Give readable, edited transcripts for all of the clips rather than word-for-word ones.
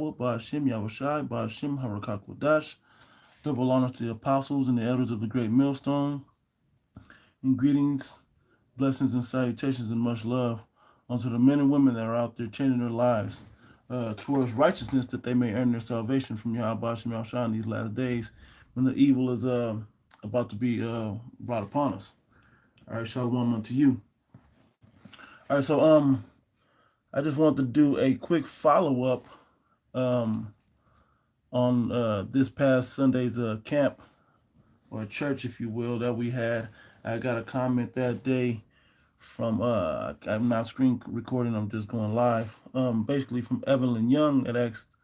Yahweh, Ba'ashem Yahushai, Ba'ashem Harakakwadash. Double honor to the apostles and the elders of the great millstone. And greetings, blessings, and salutations, and much love unto the men and women that are out there changing their lives towards righteousness, that they may earn their salvation from Yahweh Ba'ashem Yahushai in these last days when the evil is about to be brought upon us. All right, shalom unto you. All right, so I just wanted to do a quick follow-up on this past Sunday's camp, or church, if you will, that we had. I got a comment that day from, I'm not screen recording, I'm just going live, basically from Evelyn Young, that asked,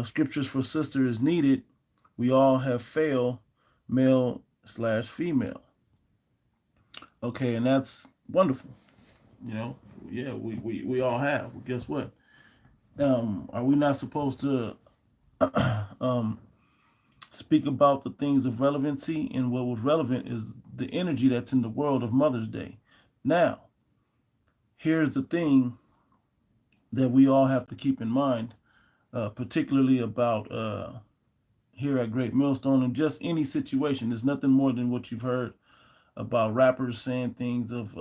scriptures for sister is needed. We all have failed, male/female. Okay, and that's wonderful. You know, yeah, we all have. Well, guess what? Are we not supposed to speak about the things of relevancy? And what was relevant is the energy that's in the world of Mother's Day. Now, here's the thing that we all have to keep in mind, particularly about here at Great Millstone, and just any situation. There's nothing more than what you've heard about rappers saying things of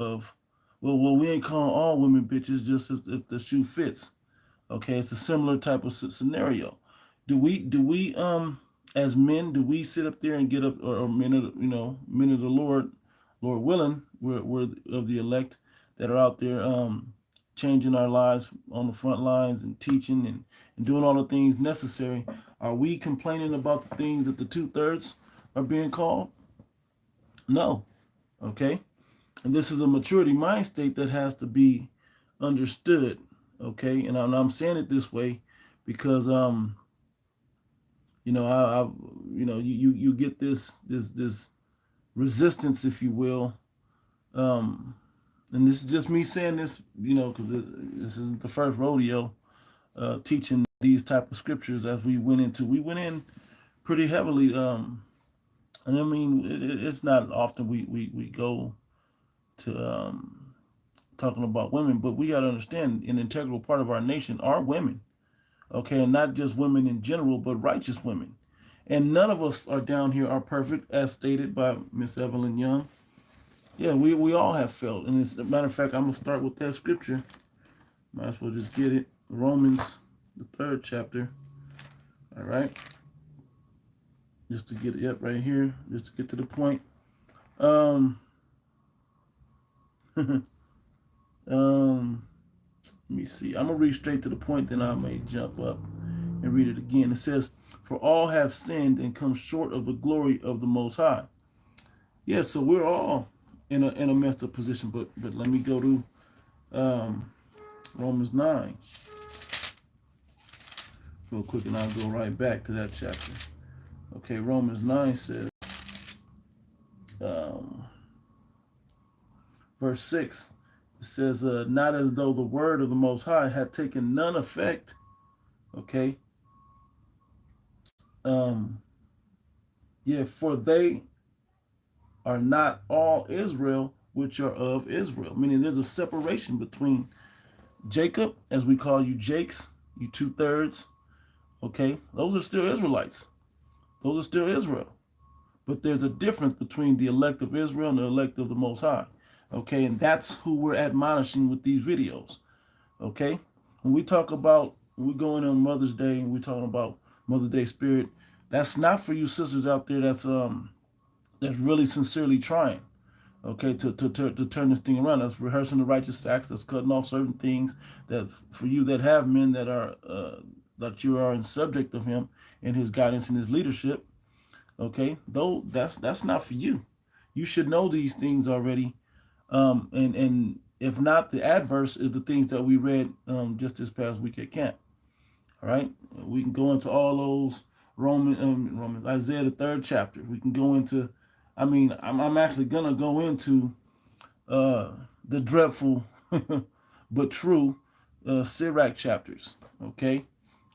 well, we ain't calling all women bitches just if the shoe fits. Okay, it's a similar type of scenario. Do we as men, do we sit up there and get up, or men of men of the Lord willing, we're of the elect that are out there changing our lives on the front lines and teaching and doing all the things necessary? Are we complaining about the things that the 2/3 are being called? No. Okay. And this is a maturity mind state that has to be understood. Okay. And I'm saying it this way because, you get this resistance, if you will. And this is just me saying this, because this isn't the first rodeo teaching these type of scriptures. As we went in pretty heavily. And I mean, it's not often we go to talking about women, but we got to understand an integral part of our nation are women. Okay, and not just women in general, but righteous women. And none of us are down here are perfect, as stated by Miss Evelyn Young. Yeah, we all have failed. And as a matter of fact, I'm going to start with that scripture. Might as well just get it. Romans, the 3rd chapter. All right. Just to get it up right here, just to get to the point. Let me see. I'm going to read straight to the point, then I may jump up and read it again. It says, for all have sinned and come short of the glory of the Most High. Yeah, so we're all in a messed up position, but let me go to Romans 9 real quick, and I'll go right back to that chapter. Okay, Romans 9 says, verse 6, it says, not as though the word of the Most High had taken none effect. Okay. For they are not all Israel which are of Israel. Meaning there's a separation between Jacob, as we call you Jakes, you 2/3. Okay. Those are still Israelites. Those are still Israel. But there's a difference between the elect of Israel and the elect of the Most High. Okay, and that's who we're admonishing with these videos. Okay, when we talk about, we're going on Mother's Day and we're talking about Mother's Day spirit, that's not for you sisters out there that's really sincerely trying, okay, to turn this thing around. That's rehearsing the righteous acts, that's cutting off certain things, that for you that have men that are that you are in subject of him and his guidance and his leadership. Okay, though that's not for you. You should know these things already. And if not, the adverse is the things that we read just this past week at camp. All right, we can go into all those Romans, Isaiah the 3rd chapter. We can go into, I'm actually gonna go into the dreadful but true Sirach chapters. Okay,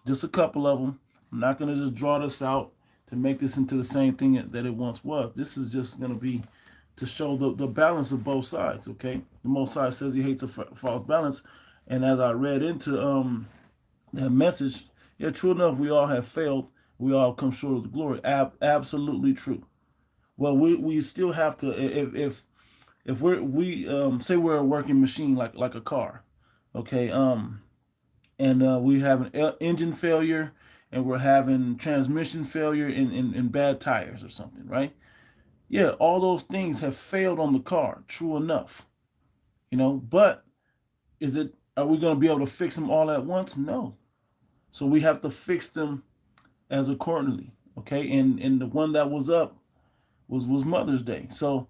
just a couple of them. I'm not gonna just draw this out to make this into the same thing that it once was. This is just gonna be to show the balance of both sides, okay? The Most High says he hates a false balance. And as I read into that message, Yeah, true enough, we all have failed. We all come short of the glory. Absolutely true. Well, we still have to, if we say we're a working machine, like a car, okay, and we have an engine failure, and we're having transmission failure and bad tires or something, right? Yeah, all those things have failed on the car. True enough, but is it, are we going to be able to fix them all at once? No. So we have to fix them as accordingly. Okay, and the one that was up was Mother's Day. So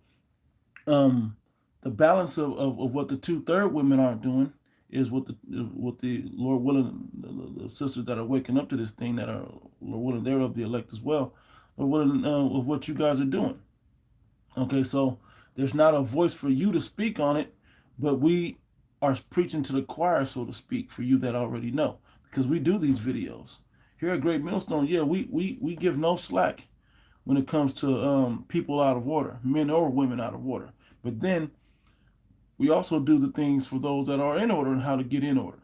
um the balance of what the 2/3 women aren't doing is what the Lord willing, the sisters that are waking up to this thing, that are Lord willing, they're of the elect as well, Lord willing, of what you guys are doing. Okay, so there's not a voice for you to speak on it, but we are preaching to the choir, so to speak, for you that already know, because we do these videos here at Great Millstone. Yeah, we give no slack when it comes to people out of order, men or women out of order. But then we also do the things for those that are in order and how to get in order.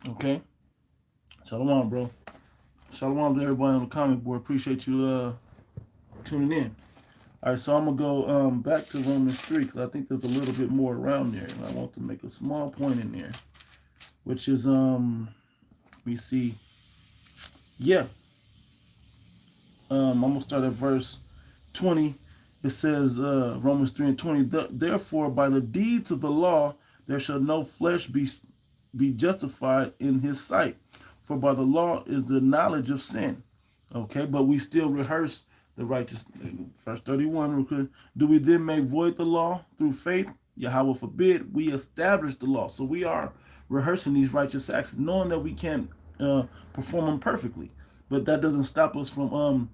Okay? Shalom, bro. Shalom to everybody on the comment board. Appreciate you tuning in. All right, so I'm going to go back to Romans 3, because I think there's a little bit more around there. And I want to make a small point in there, which is, we see, yeah. I'm going to start at verse 20. It says, Romans 3 and 20, therefore by the deeds of the law there shall no flesh be justified in his sight, for by the law is the knowledge of sin. Okay, but we still rehearse the righteous. Verse 31, do we then make void the law through faith? Yahweh forbid. We establish the law. So we are rehearsing these righteous acts, knowing that we can't perform them perfectly, but that doesn't stop us from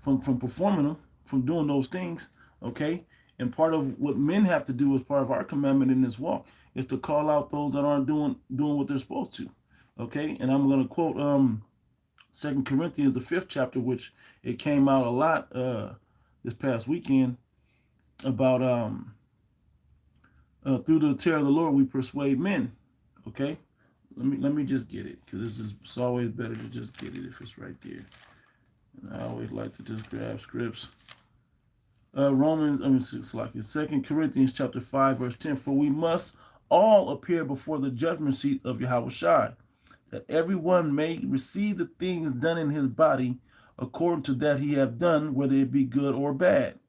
performing them, from doing those things. Okay, and part of what men have to do as part of our commandment in this walk is to call out those that aren't doing what they're supposed to. Okay, and I'm going to quote 2 Corinthians, the 5th chapter, which it came out a lot this past weekend, about through the terror of the Lord we persuade men. Okay, let me just get it, because it's always better to just get it if it's right there. And I always like to just grab scripts. It's like 2 Corinthians chapter 5, verse 10. For we must all appear before the judgment seat of Yahweh Shai, that everyone may receive the things done in his body according to that he have done, whether it be good or bad.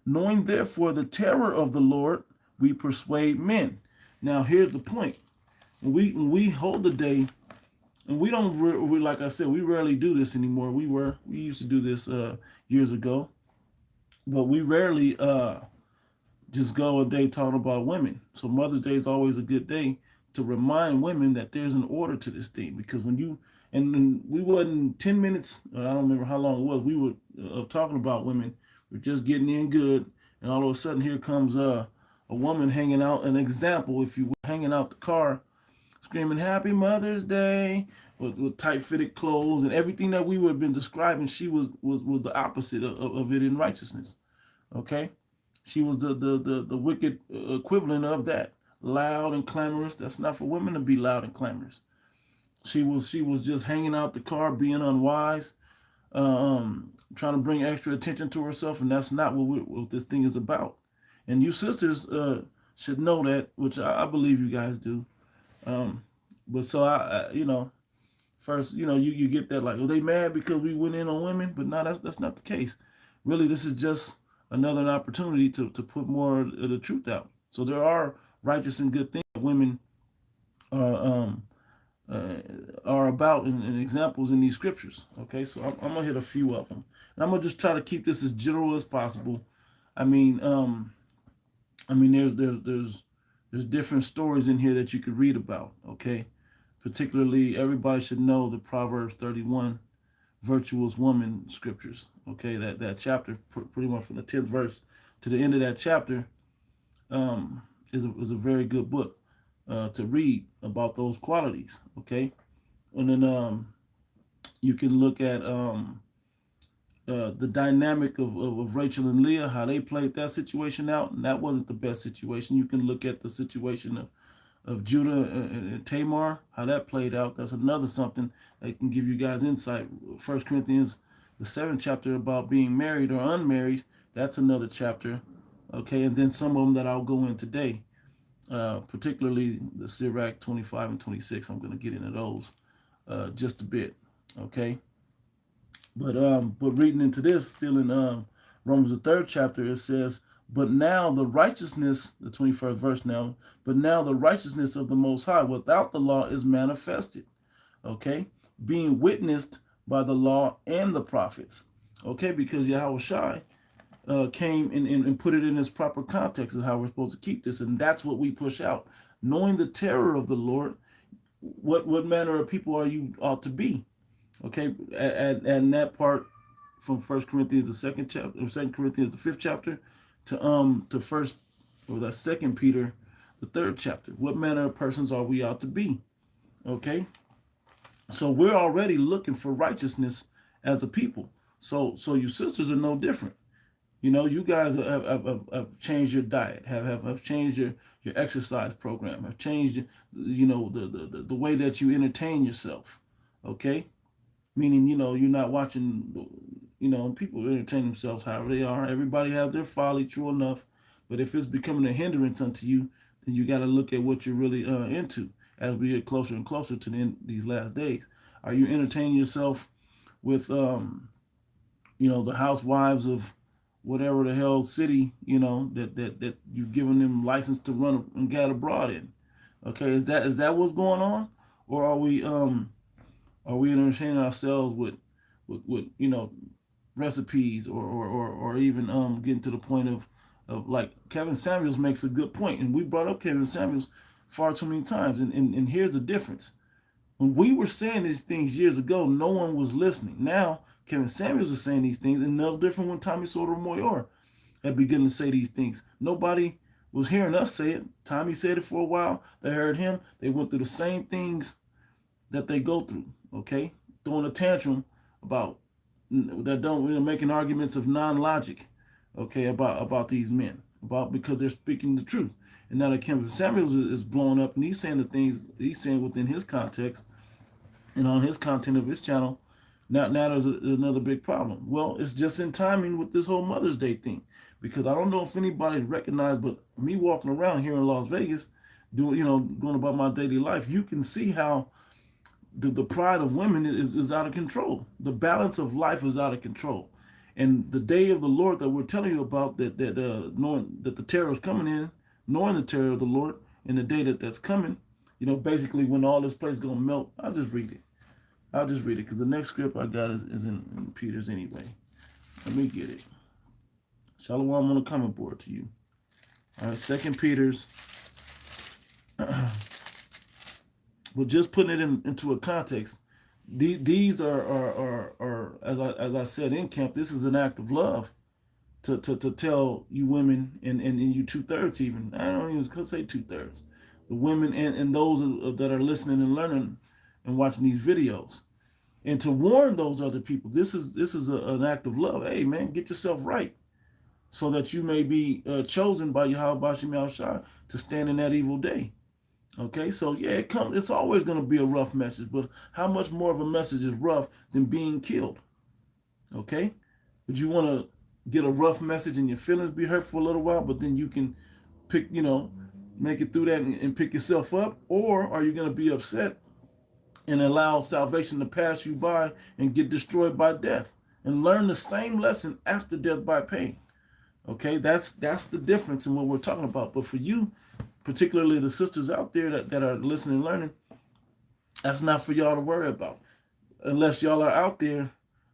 Knowing therefore the terror of the Lord, we persuade men. Now here's the point. When we hold the day, and we don't, like I said, we rarely do this anymore. We used to do this years ago, but we rarely just go a day talking about women. So Mother's Day is always a good day to remind women that there's an order to this thing. Because when you, and we wasn't 10 minutes, I don't remember how long it was, we were talking about women. We're just getting in good, and all of a sudden here comes a woman hanging out, an example, if you will, hanging out the car, screaming Happy Mother's Day, with tight-fitted clothes and everything that we would have been describing. She was the opposite of it in righteousness. Okay, she was the wicked equivalent of that, loud and clamorous. That's not for women to be loud and clamorous. She was just hanging out the car, being unwise, trying to bring extra attention to herself, and that's not what this thing is about. And you sisters should know that, which I believe you guys do. But so I first, you get that, like, are they mad because we went in on women? But no, that's not the case. Really, this is just another opportunity to put more of the truth out. So there are righteous and good things that women are about, and examples in these scriptures. Okay, so I'm gonna hit a few of them, and I'm gonna just try to keep this as general as possible. There's different stories in here that you could read about. Okay, particularly everybody should know the Proverbs 31 virtuous woman scriptures. Okay, that chapter, pretty much from the 10th verse to the end of that chapter, is a very good book to read about those qualities. Okay, and then you can look at the dynamic of Rachel and Leah, how they played that situation out, and that wasn't the best situation. You can look at the situation of Judah and Tamar, how that played out. That's another something that can give you guys insight. First Corinthians, the 7th chapter about being married or unmarried. That's another chapter. Okay, and then some of them that I'll go in today, particularly the Sirach 25 and 26. I'm going to get into those just a bit. Okay, but reading into this, still in Romans the 3rd chapter, it says, "But now the righteousness," the 21st verse now, "but now the righteousness of the Most High without the law is manifested." Okay, being witnessed by the law and the prophets. Okay, because Yahweh Shai came and put it in its proper context is how we're supposed to keep this, and that's what we push out. Knowing the terror of the Lord, what manner of people are you ought to be? Okay, and that part from First Corinthians the 2nd chapter, or 2 Corinthians the 5th chapter, to first or that 2 Peter the 3rd chapter. What manner of persons are we ought to be? Okay, so we're already looking for righteousness as a people. So you sisters are no different. You know, you guys have changed your diet, have changed your exercise program, have changed, you know, the way that you entertain yourself. Okay, meaning, you know, you're not watching, you know, people entertain themselves however they are. Everybody has their folly, true enough. But if it's becoming a hindrance unto you, then you got to look at what you're really into as we get closer and closer to the end, these last days. Are you entertaining yourself with, you know, the housewives of whatever the hell city, you know, that you've given them license to run and get abroad in? Okay, is that what's going on? Or are we entertaining ourselves with you know, recipes, or even getting to the point of like Kevin Samuels makes a good point, and we brought up Kevin Samuels far too many times, and here's the difference. When we were saying these things years ago, no one was listening. Now Kevin Samuels is saying these things, and no different when Tommy Sotomayor had begun to say these things. Nobody was hearing us say it. Tommy said it for a while. They heard him. They went through the same things that they go through. Okay, throwing a tantrum about that, don't, you know, making arguments of non-logic. Okay, about these men, about because they're speaking the truth. And now that Kevin Samuels is blowing up, and he's saying the things he's saying within his context and on his content of his channel. Now there's another big problem. Well, it's just in timing with this whole Mother's Day thing, because I don't know if anybody recognized, but me walking around here in Las Vegas, doing, you know, going about my daily life, you can see how the pride of women is out of control. The balance of life is out of control. And the day of the Lord that we're telling you about, knowing that the terror is coming in, knowing the terror of the Lord, and the day that's coming, you know, basically when all this place is going to melt. I'll just read it because the next script I got is in Peter's anyway. Let me get it. Shalom on the comment board to you. All right, 2 Peter's. But just putting it into a context, these are as I said in camp, this is an act of love to tell you women, and you 2/3 even. I don't even say 2/3. The women and those that are listening and learning and watching these videos, and to warn those other people, this is an act of love. Hey man, get yourself right, so that you may be chosen by Yahweh Bashim Yahushua to stand in that evil day. Okay, so yeah, it's always going to be a rough message, but how much more of a message is rough than being killed? Okay, would you want to get a rough message and your feelings be hurt for a little while, but then you can pick, you know, make it through that and pick yourself up? Or are you going to be upset and allow salvation to pass you by and get destroyed by death and learn the same lesson after death by pain? Okay, that's the difference in what we're talking about. But for you, particularly the sisters out there that are listening and learning, that's not for y'all to worry about. Unless y'all are out there,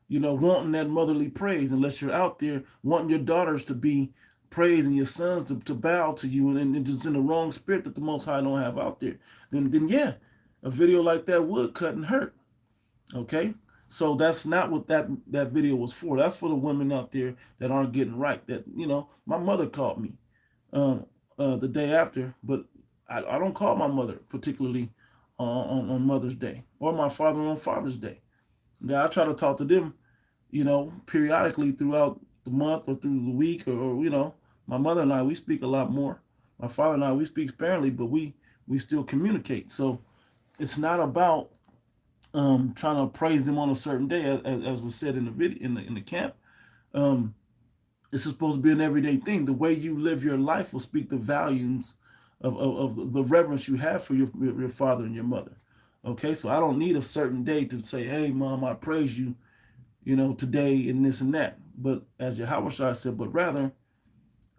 you know, wanting that motherly praise, unless you're out there wanting your daughters to be praised and your sons to bow to you, and just in the wrong spirit that the Most High don't have out there, then yeah, a video like that would cut and hurt. Okay? So that's not what that video was for. That's for the women out there that aren't getting right. That, you know, my mother called me the day after, but I don't call my mother particularly on Mother's Day, or my father on Father's Day. Now I try to talk to them, you know, periodically throughout the month or through the week, or you know, my mother and I, we speak a lot more. My father and I, we speak sparingly, but we we still communicate. So it's not about trying to praise them on a certain day, as was said in the video in the camp. Um, it's supposed to be an everyday thing. The way you live your life will speak the volumes of the reverence you have for your father and your mother. Okay, so I don't need a certain day to say, "Hey, mom, I praise you," today and this and that. But as Yahushua said, but rather,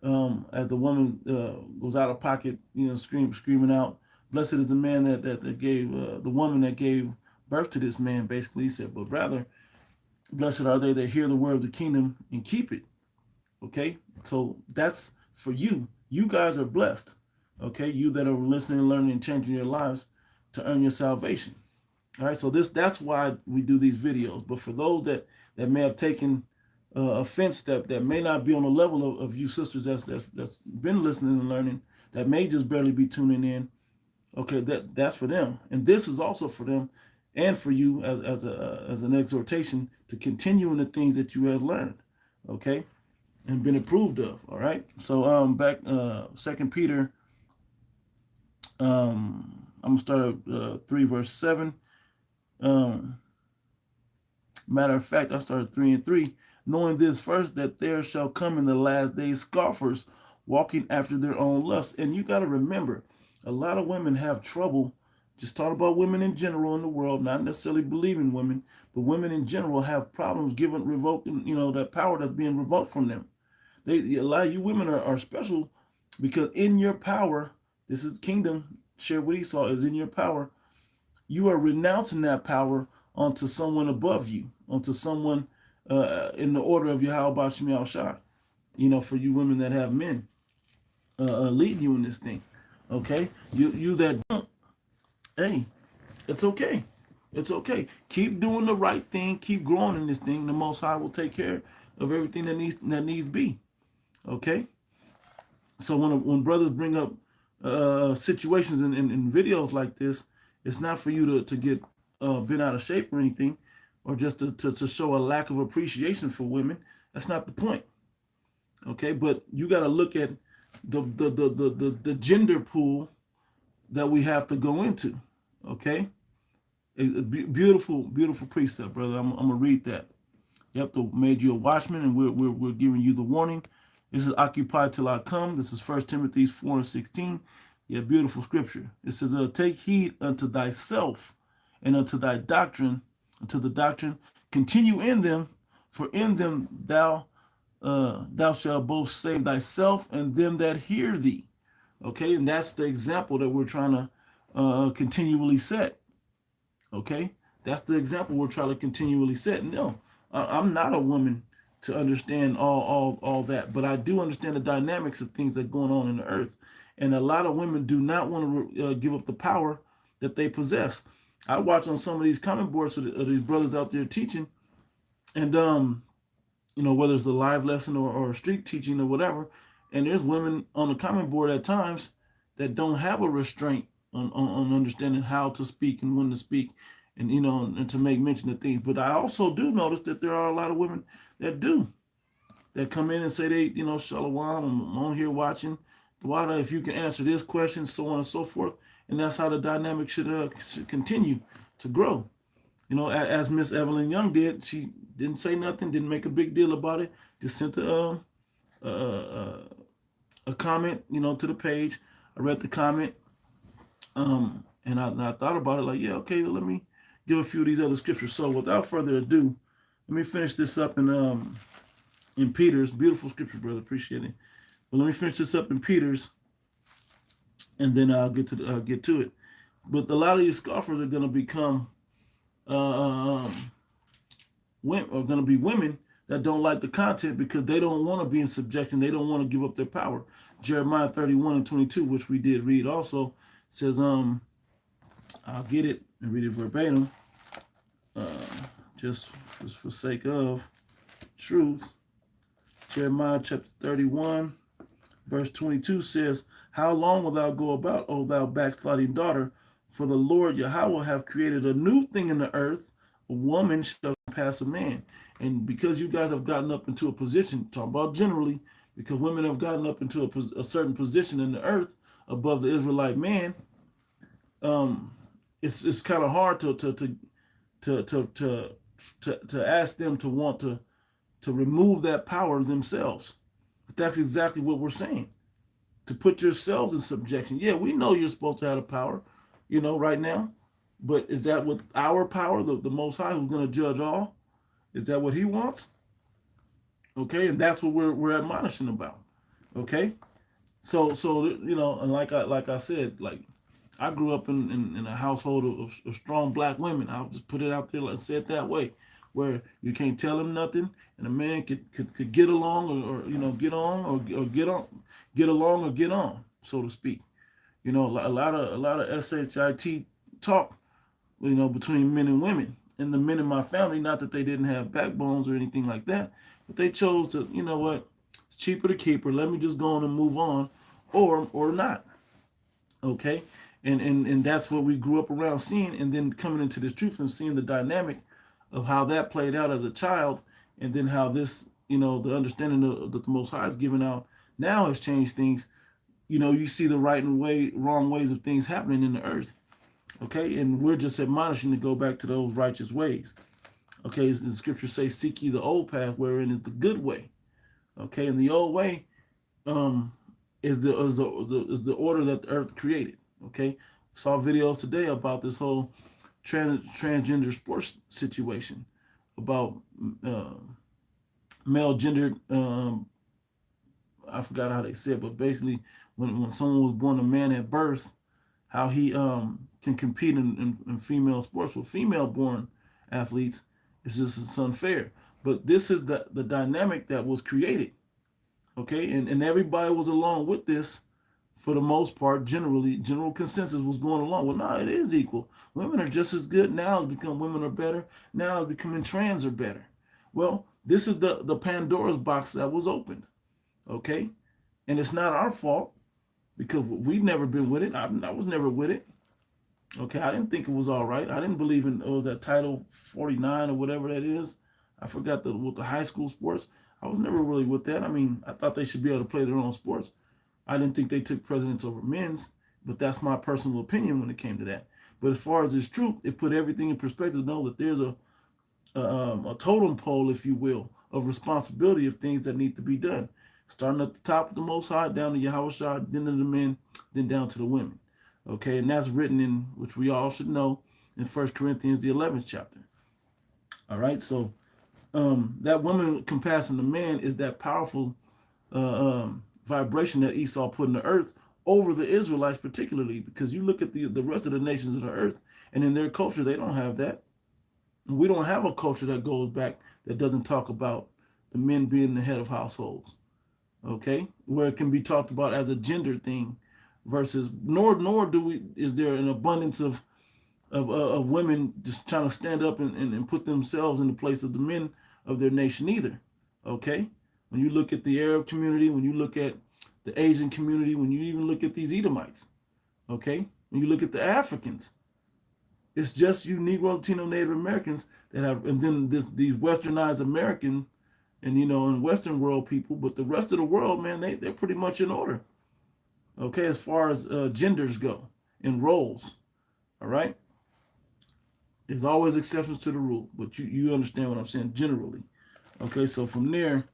as the woman was out of pocket, screaming out, "Blessed is the man that gave the woman that gave birth to this man." Basically, he said, but rather, blessed are they that hear the word of the kingdom and keep it. Okay, so that's for you. You guys are blessed. Okay, you that are listening, learning, and changing your lives to earn your salvation. All right, so that's why we do these videos. But for those that may have taken offense, that may not be on the level of you sisters that's been listening and learning, that may just barely be tuning in. Okay, that's for them, and this is also for them, and for you as an exhortation to continue in the things that you have learned. Okay, and been approved of. All right, so back 2 Peter. I'm gonna start at 3 verse 7. Matter of fact, I started 3 and 3. Knowing this first, that there shall come in the last days scoffers, walking after their own lusts. And you got to remember, a lot of women have trouble. Just talk about women in general in the world, not necessarily believing women, but women in general have problems revoking, that power that's being revoked from them. A lot of you women are special because in your power, this is kingdom, share what Esau is in your power. You are renouncing that power onto someone above you, onto someone in the order of Yahweh Shemiel Shah. For you women that have men leading you in this thing. Okay? You that don't, hey, it's okay. It's okay. Keep doing the right thing. Keep growing in this thing. The Most High will take care of everything that needs be. Okay? So when brothers bring up situations in videos like this, it's not for you to get bent out of shape or anything, or just to show a lack of appreciation for women. That's not the point. Okay, but you got to look at the gender pool that we have to go into. Okay, a beautiful precept, brother. I'm gonna read that. Yep, made you a watchman, and we're giving you the warning. This is occupied till I come. This is 1 Timothy 4 and 16. Yeah, beautiful scripture. It says, take heed unto thyself and unto thy doctrine, unto the doctrine. Continue in them, for in them thou shalt both save thyself and them that hear thee. Okay, and that's the example that we're trying to continually set. Okay, that's the example we're trying to continually set. No, I'm not a woman to understand all that, but I do understand the dynamics of things that are going on in the earth. And a lot of women do not want to give up the power that they possess. I watch on some of these comment boards of these brothers out there teaching, and whether it's a live lesson or street teaching or whatever, and there's women on the comment board at times that don't have a restraint on understanding how to speak and when to speak, and and to make mention of things. But I also do notice that there are a lot of women that come in and say they, Shalom, I'm on here watching. Wada, if you can answer this question, so on and so forth. And that's how the dynamic should continue to grow. As Miss Evelyn Young did, she didn't say nothing, didn't make a big deal about it, just sent a comment, to the page. I read the comment, and I thought about it like, yeah, okay, let me give a few of these other scriptures. So without further ado, let me finish this up in Peter's. Beautiful scripture, brother. Appreciate it. But let me finish this up in Peter's, and then I'll get to it. But a lot of these scoffers are going to become women, are going to be women that don't like the content because they don't want to be in subjection. They don't want to give up their power. Jeremiah 31 and 22, which we did read also, says, I'll get it and read it verbatim, just for sake of truth. Jeremiah chapter 31, verse 22 says, how long wilt thou go about, O thou backsliding daughter? For the Lord Yahweh have created a new thing in the earth. A woman shall pass a man. And because you guys have gotten up into a position, talk about generally, because women have gotten up into a certain position in the earth above the Israelite man, um, it's kind of hard to ask them to want to remove that power themselves. But that's exactly what we're saying. To put yourselves in subjection. Yeah, we know you're supposed to have the power, right now. But is that with our power, the Most High, who's going to judge all? Is that what He wants? Okay, and that's what we're admonishing about. Okay, so and like I said, like I grew up in a household of strong black women. I'll just put it out there and say it that way, where you can't tell them nothing, and a man could get along or get on or get along or get on, so to speak. A lot of shit talk, between men and women. And the men in my family, not that they didn't have backbones or anything like that, but they chose to, what, it's cheaper to keep her. Let me just go on and move on, or not. Okay, and that's what we grew up around seeing, and then coming into this truth and seeing the dynamic of how that played out as a child, and then how this, the understanding that the Most High is giving out now has changed things. You see the wrong ways of things happening in the earth. Okay, and we're just admonishing to go back to those righteous ways. Okay, the scripture says, "Seek ye the old path, wherein is the good way." Okay, and the old way, um, is the order that the earth created. Okay, saw videos today about this whole transgender sports situation, about uh, male gendered. I forgot how they said, but basically, when someone was born a man at birth, how he can compete in female sports with female born athletes. It's unfair. But this is the dynamic that was created. Okay, and everybody was along with this for the most part. General consensus was going along. Well, no, it is equal. Women are just as good now. It's become women are better. Now it's becoming trans are better. Well, this is the Pandora's box that was opened. Okay, and it's not our fault because we've never been with it. I was never with it. Okay, I didn't think it was all right. I didn't believe in that Title 49 or whatever that is. I forgot with the high school sports. I was never really with that. I mean, I thought they should be able to play their own sports. I didn't think they took precedence over men's, but that's my personal opinion when it came to that. But as far as it's truth, it put everything in perspective to know that there's a totem pole, if you will, of responsibility of things that need to be done. Starting at the top of the Most High, down to Yahushua, then to the men, then down to the women. Okay, and that's written in, which we all should know, in 1 Corinthians, the 11th chapter. All right, so that woman compassing the man is that powerful vibration that Esau put in the earth over the Israelites particularly, because you look at the rest of the nations of the earth, and in their culture, they don't have that. We don't have a culture that goes back that doesn't talk about the men being the head of households. Okay, where it can be talked about as a gender thing, versus nor is there an abundance of women just trying to stand up and put themselves in the place of the men of their nation either. Okay, when you look at the Arab community, when you look at the Asian community, when you even look at these Edomites, okay, when you look at the Africans, it's just you Negro, Latino, Native Americans that have, and then these Westernized American and in Western world people, but the rest of the world, man, they're pretty much in order. Okay, as far as genders go and roles, all right. There's always exceptions to the rule, but you understand what I'm saying generally. Okay, so from there,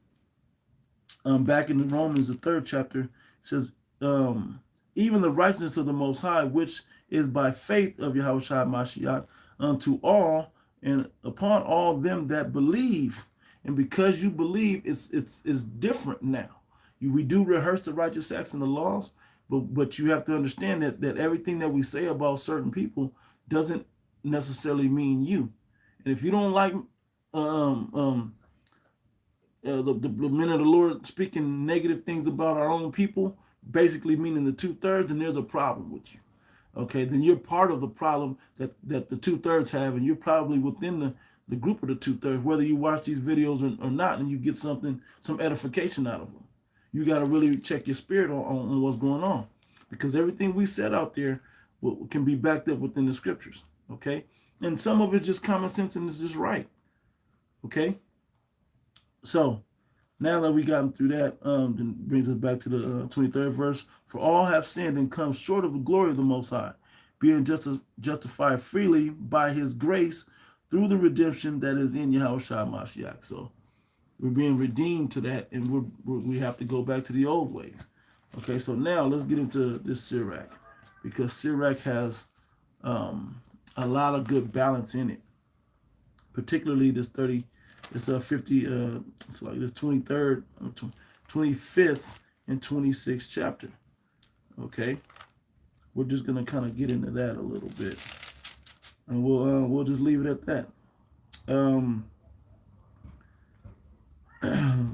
back in the Romans, the 3rd chapter, it says, even the righteousness of the Most High, which is by faith of Yahushua Mashiach, unto all and upon all them that believe. And because you believe, it's different now. We do rehearse the righteous acts and the laws, but you have to understand that everything that we say about certain people doesn't necessarily mean you. And if you don't like the men of the Lord speaking negative things about our own people, basically meaning the 2/3, then there's a problem with you. Okay, then you're part of the problem that the 2/3 have, and you're probably within the group of the 2/3, whether you watch these videos or not, and you get some edification out of them. You got to really check your spirit on what's going on, because everything we said out there can be backed up within the scriptures. Okay, and some of it just common sense and it's just right. Okay, so now that we gotten through that, then brings us back to the 23rd verse. For all have sinned and come short of the glory of the Most High, being justified freely by his grace through the redemption that is in Yahushua Mashiach. So we're being redeemed to that, and we have to go back to the old ways. Okay, so now let's get into this Sirach, because Sirach has a lot of good balance in it, particularly this 50, it's like this 23rd, 25th, and 26th chapter. Okay, we're just gonna kind of get into that a little bit, and we'll just leave it at that.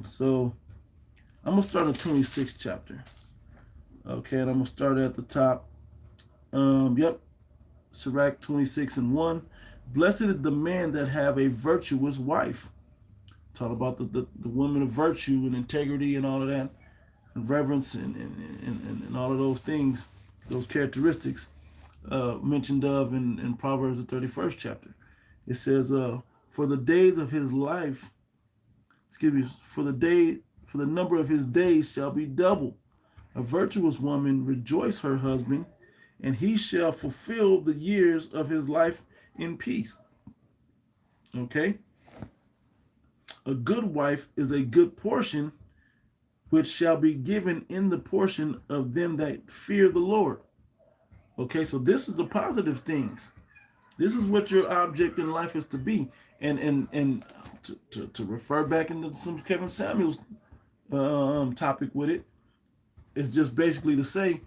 So I'm gonna start the 26th chapter. Okay, and I'm gonna start at the top. Yep, Sirach 26:1. Blessed is the man that have a virtuous wife. Talk about the women of virtue and integrity and all of that, and reverence and all of those things, those characteristics mentioned of in Proverbs the 31st chapter. It says, for the days of his life, for the number of his days shall be double. A virtuous woman rejoice her husband, and he shall fulfill the years of his life in peace. Okay? A good wife is a good portion, which shall be given in the portion of them that fear the Lord. Okay, so this is the positive things. This is what your object in life is to be. And to refer back into some Kevin Samuels topic with it, it's just basically to say,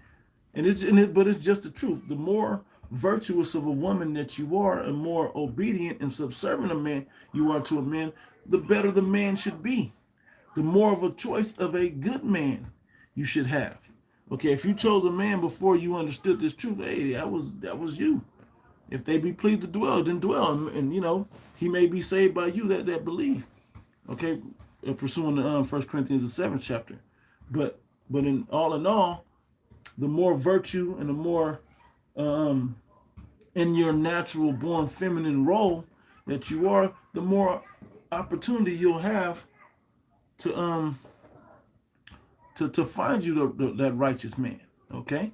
but it's just the truth. The more virtuous of a woman that you are, and more obedient and subservient a man you are to a man, the better the man should be. The more of a choice of a good man you should have. Okay, if you chose a man before you understood this truth, hey, that was you. If they be pleased to dwell, then dwell, and you know he may be saved by you that believe. Okay, pursuing the 1 Corinthians the 7th chapter, but in all, the more virtue and the more in your natural born feminine role that you are, the more opportunity you'll have to find you that righteous man. Okay.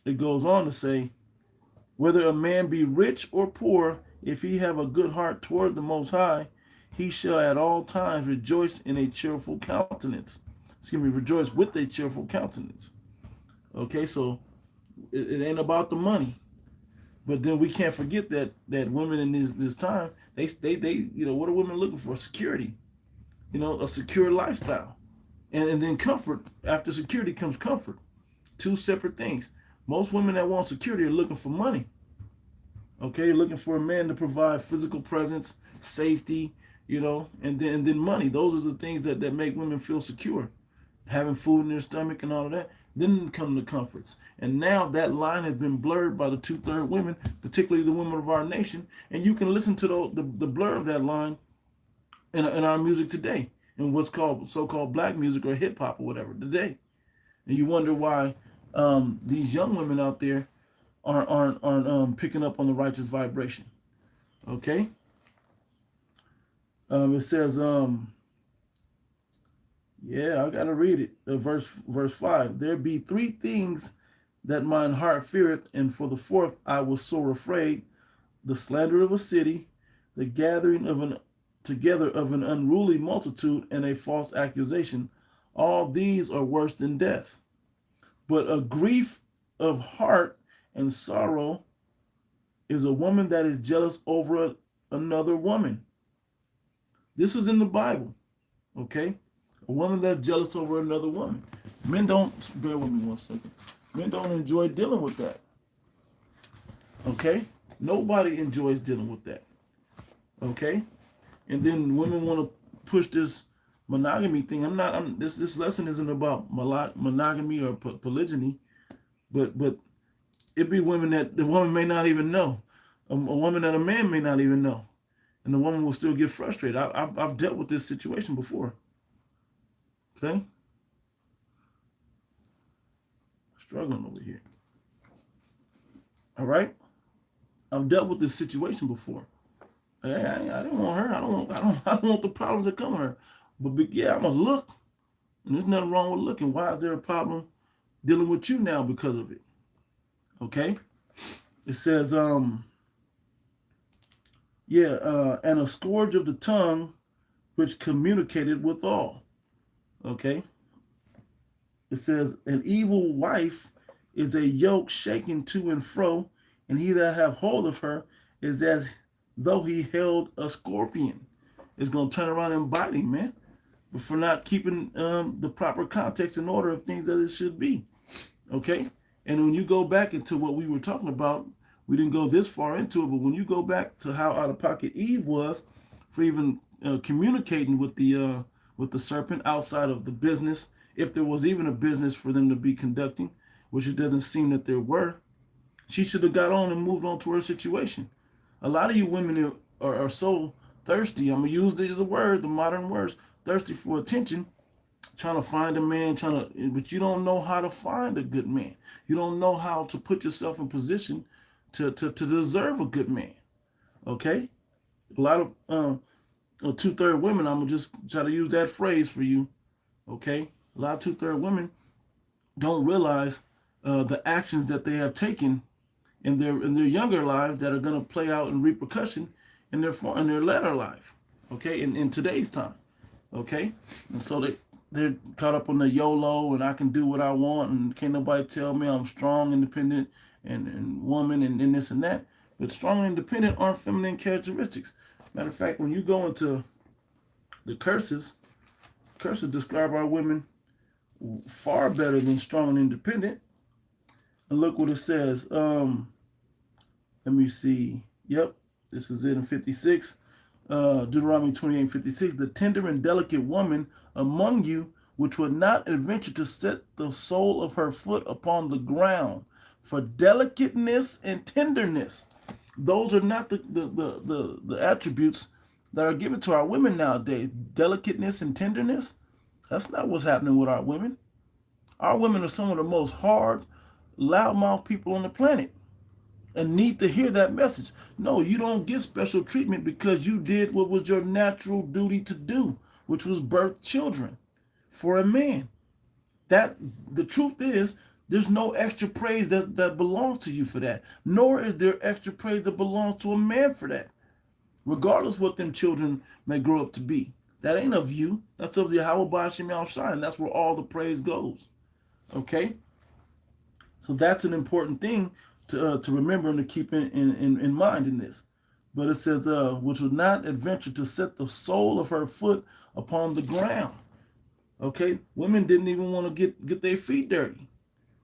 It goes on to say, whether a man be rich or poor, if he have a good heart toward the Most High, he shall at all times rejoice in a cheerful countenance. Rejoice with a cheerful countenance. Okay, so it ain't about the money, but then we can't forget that women in this time, they what are women looking for? Security, a secure lifestyle, and then comfort. After security comes comfort. Two separate things. Most women that want security are looking for money. Okay, you're looking for a man to provide physical presence, safety, and then money. Those are the things that make women feel secure. Having food in their stomach and all of that. Then come the comforts. And now that line has been blurred by the 2/3 women, particularly the women of our nation. And you can listen to the blur of that line in our music today, in what's called so-called black music or hip hop or whatever today. And you wonder why these young women out there aren't picking up on the righteous vibration. Okay. It says, I gotta read it. Verse 5. There be 3 things that mine heart feareth, and for the 4th I was sore afraid: the slander of a city, the gathering together of an unruly multitude, and a false accusation. All these are worse than death. But a grief of heart and sorrow is a woman that is jealous over another woman. This is in the Bible. Okay? A woman that's jealous over another woman. Men don't, bear with me one second. Men don't enjoy dealing with that. Okay? Nobody enjoys dealing with that. Okay? And then women want to push this monogamy thing. This lesson isn't about monogamy or polygyny, but it be women that the woman may not even know. A woman that a man may not even know. And the woman will still get frustrated. I've dealt with this situation before. Okay? Struggling over here. All right? I've dealt with this situation before. Hey, I didn't want her. I don't want the problems that come to her. But yeah, I'm gonna look. And there's nothing wrong with looking. Why is there a problem dealing with you now because of it. Okay? It says, and a scourge of the tongue which communicated with all. Okay? It says, an evil wife is a yoke shaken to and fro, and he that have hold of her is as though he held a scorpion. It's going to turn around and bite him, man, but for not keeping the proper context and order of things that it should be. Okay? And when you go back into what we were talking about, we didn't go this far into it, but when you go back to how out of pocket Eve was for even communicating with the serpent outside of the business, if there was even a business for them to be conducting, which it doesn't seem that there were, she should have got on and moved on to her situation. A lot of you women are so thirsty. I'm gonna use the modern words, thirsty for attention, trying to find a man, but you don't know how to find a good man. You don't know how to put yourself in position to deserve a good man. Okay? A lot of 2/3 women, I'm gonna just try to use that phrase for you. Okay? A lot of 2/3 women don't realize the actions that they have taken in their younger lives that are gonna play out in repercussion in their latter life. Okay, in today's time. Okay? And so they're caught up on the YOLO and I can do what I want and can't nobody tell me I'm strong, independent, and woman and this and that. But strong and independent aren't feminine characteristics. Matter of fact, when you go into the curses describe our women far better than strong and independent. And look what it says. Let me see. Yep, this is it in 56. Deuteronomy 28:56. The tender and delicate woman among you, which would not adventure to set the sole of her foot upon the ground, for delicateness and tenderness. Those are not the attributes that are given to our women nowadays. Delicateness and tenderness. That's not what's happening with our women. Our women are some of the most hard, loudmouth people on the planet and need to hear that message. No, you don't get special treatment because you did what was your natural duty to do, which was birth children for a man. That the truth is, there's no extra praise that belongs to you for that, nor is there extra praise that belongs to a man for that, regardless what them children may grow up to be. That ain't of you. That's of Yahweh Ba'ashem Yahushua, and that's where all the praise goes. Okay? So that's an important thing to remember and to keep in mind in this. But it says, which would not adventure to set the sole of her foot upon the ground. Okay? Women didn't even want to get their feet dirty.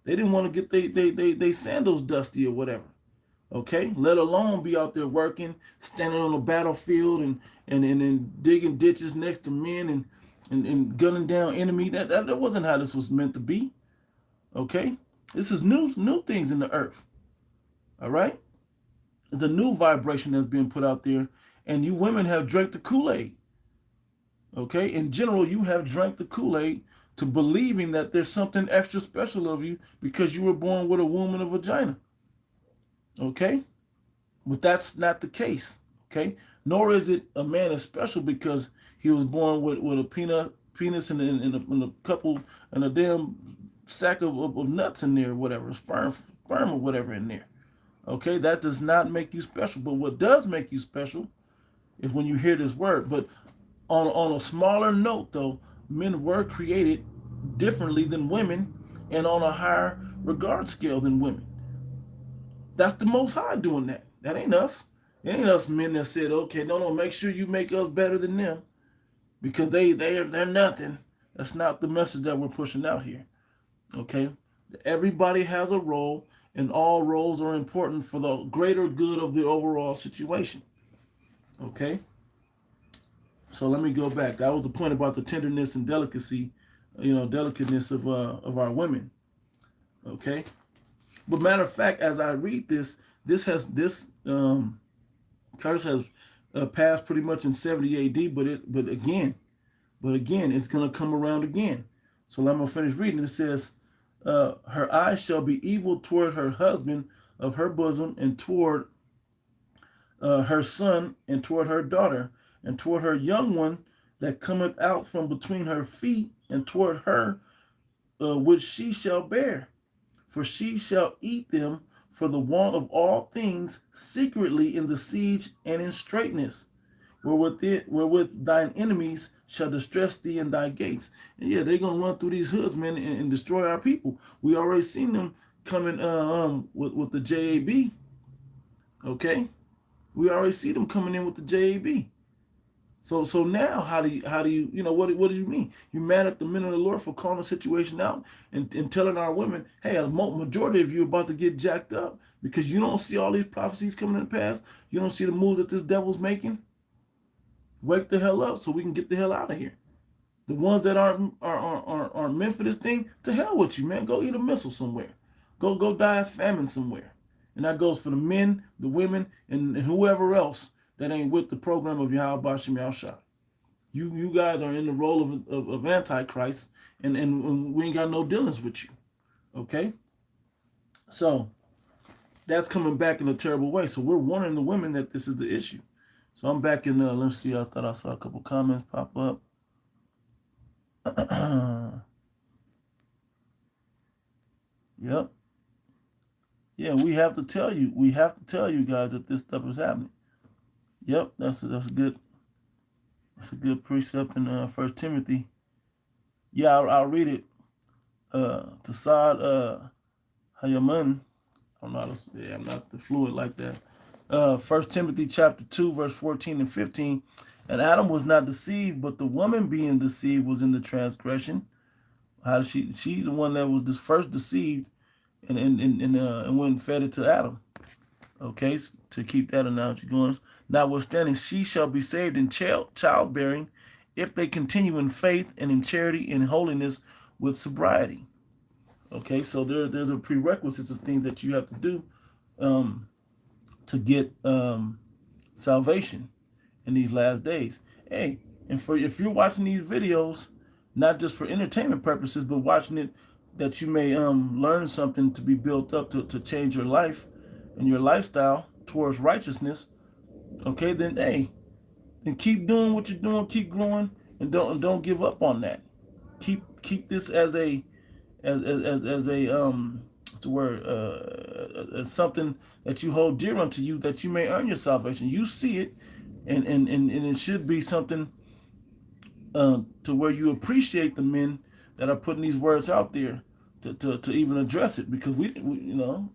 They didn't want to get they sandals dusty or whatever. Okay? Let alone be out there working, standing on the battlefield and digging ditches next to men and gunning down enemy. That wasn't how this was meant to be. Okay? This is new things in the earth. All right? It's a new vibration that's being put out there, and you women have drank the Kool-Aid. Okay? In general, you have drank the Kool-Aid to believing that there's something extra special of you because you were born with a womb and a vagina. Okay? But that's not the case. Okay? Nor is it a man is special because he was born with a penis and a couple and a damn sack of nuts in there, whatever, sperm or whatever in there. Okay? That does not make you special. But what does make you special is when you hear this word. But on a smaller note, though, men were created differently than women and on a higher regard scale than women. That's the Most High doing that. That ain't us. It ain't us men that said, okay, no, make sure you make us better than them because they're nothing. That's not the message that we're pushing out here. Okay? Everybody has a role, and all roles are important for the greater good of the overall situation. Okay? So let me go back. That was the point about the tenderness and delicacy, delicateness of our women. Okay? But matter of fact, as I read this curse has passed pretty much in 70 AD, but again, it's gonna come around again. So I'm gonna finish reading. It says, her eyes shall be evil toward her husband of her bosom, and toward her son, and toward her daughter, and toward her young one that cometh out from between her feet, and toward her which she shall bear, for she shall eat them for the want of all things secretly in the siege and in straitness, wherewith thine enemies shall distress thee in thy gates. And yeah, they're gonna run through these hoods, man, and destroy our people. We already seen them coming with the JAB. Okay, we already see them coming in with the JAB. So now how do you what do you mean? You mad at the men of the Lord for calling the situation out and telling our women, hey, a majority of you are about to get jacked up because you don't see all these prophecies coming in the past. You don't see the moves that this devil's making. Wake the hell up so we can get the hell out of here. The ones that aren't meant for this thing, to hell with you, man. Go eat a missile somewhere. Go die of famine somewhere. And that goes for the men, the women, and whoever else that ain't with the program of Yahweh Shem Yahushua. You guys are in the role of Antichrist, and we ain't got no dealings with you. Okay? So that's coming back in a terrible way. So we're warning the women that this is the issue. So I'm back in let's see, I thought I saw a couple comments pop up. Yep. Yeah, we have to tell you guys that this stuff is happening. Yep, that's a good precept in 1 Timothy. Yeah, I'll read it. To Saad Hayaman. I don't know how to, yeah, I'm not fluent like that. 1 Timothy chapter 2, verse 14 and 15. And Adam was not deceived, but the woman being deceived was in the transgression. How she the one that was first deceived and went and fed it to Adam. Okay, to keep that analogy going. Notwithstanding, she shall be saved in childbearing if they continue in faith and in charity and holiness with sobriety. Okay, so there's a prerequisites of things that you have to do to get salvation in these last days. Hey, and if you're watching these videos, not just for entertainment purposes, but watching it that you may learn something to be built up to change your life and your lifestyle towards righteousness, okay, then hey, then keep doing what you're doing, keep growing, and don't give up on that. Keep this as a what's the word, as something that you hold dear unto you, that you may earn your salvation. You see it, and it should be something to where you appreciate the men that are putting these words out there to even address it, because we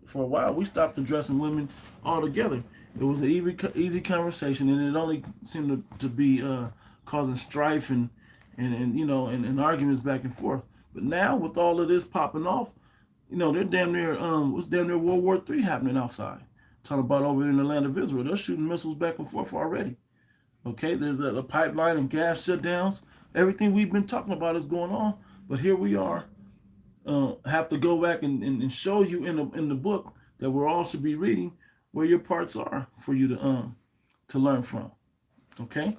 for a while we stopped addressing women altogether. It was an easy conversation, and it only seemed to be causing strife and arguments back and forth. But now with all of this popping off, they're damn near what's damn near World War III happening outside. Talking about over in the land of Israel, they're shooting missiles back and forth already. Okay, there's the pipeline and gas shutdowns. Everything we've been talking about is going on, but here we are. Have to go back and show you in the book that we're all should be reading where your parts are for you to learn from. Okay,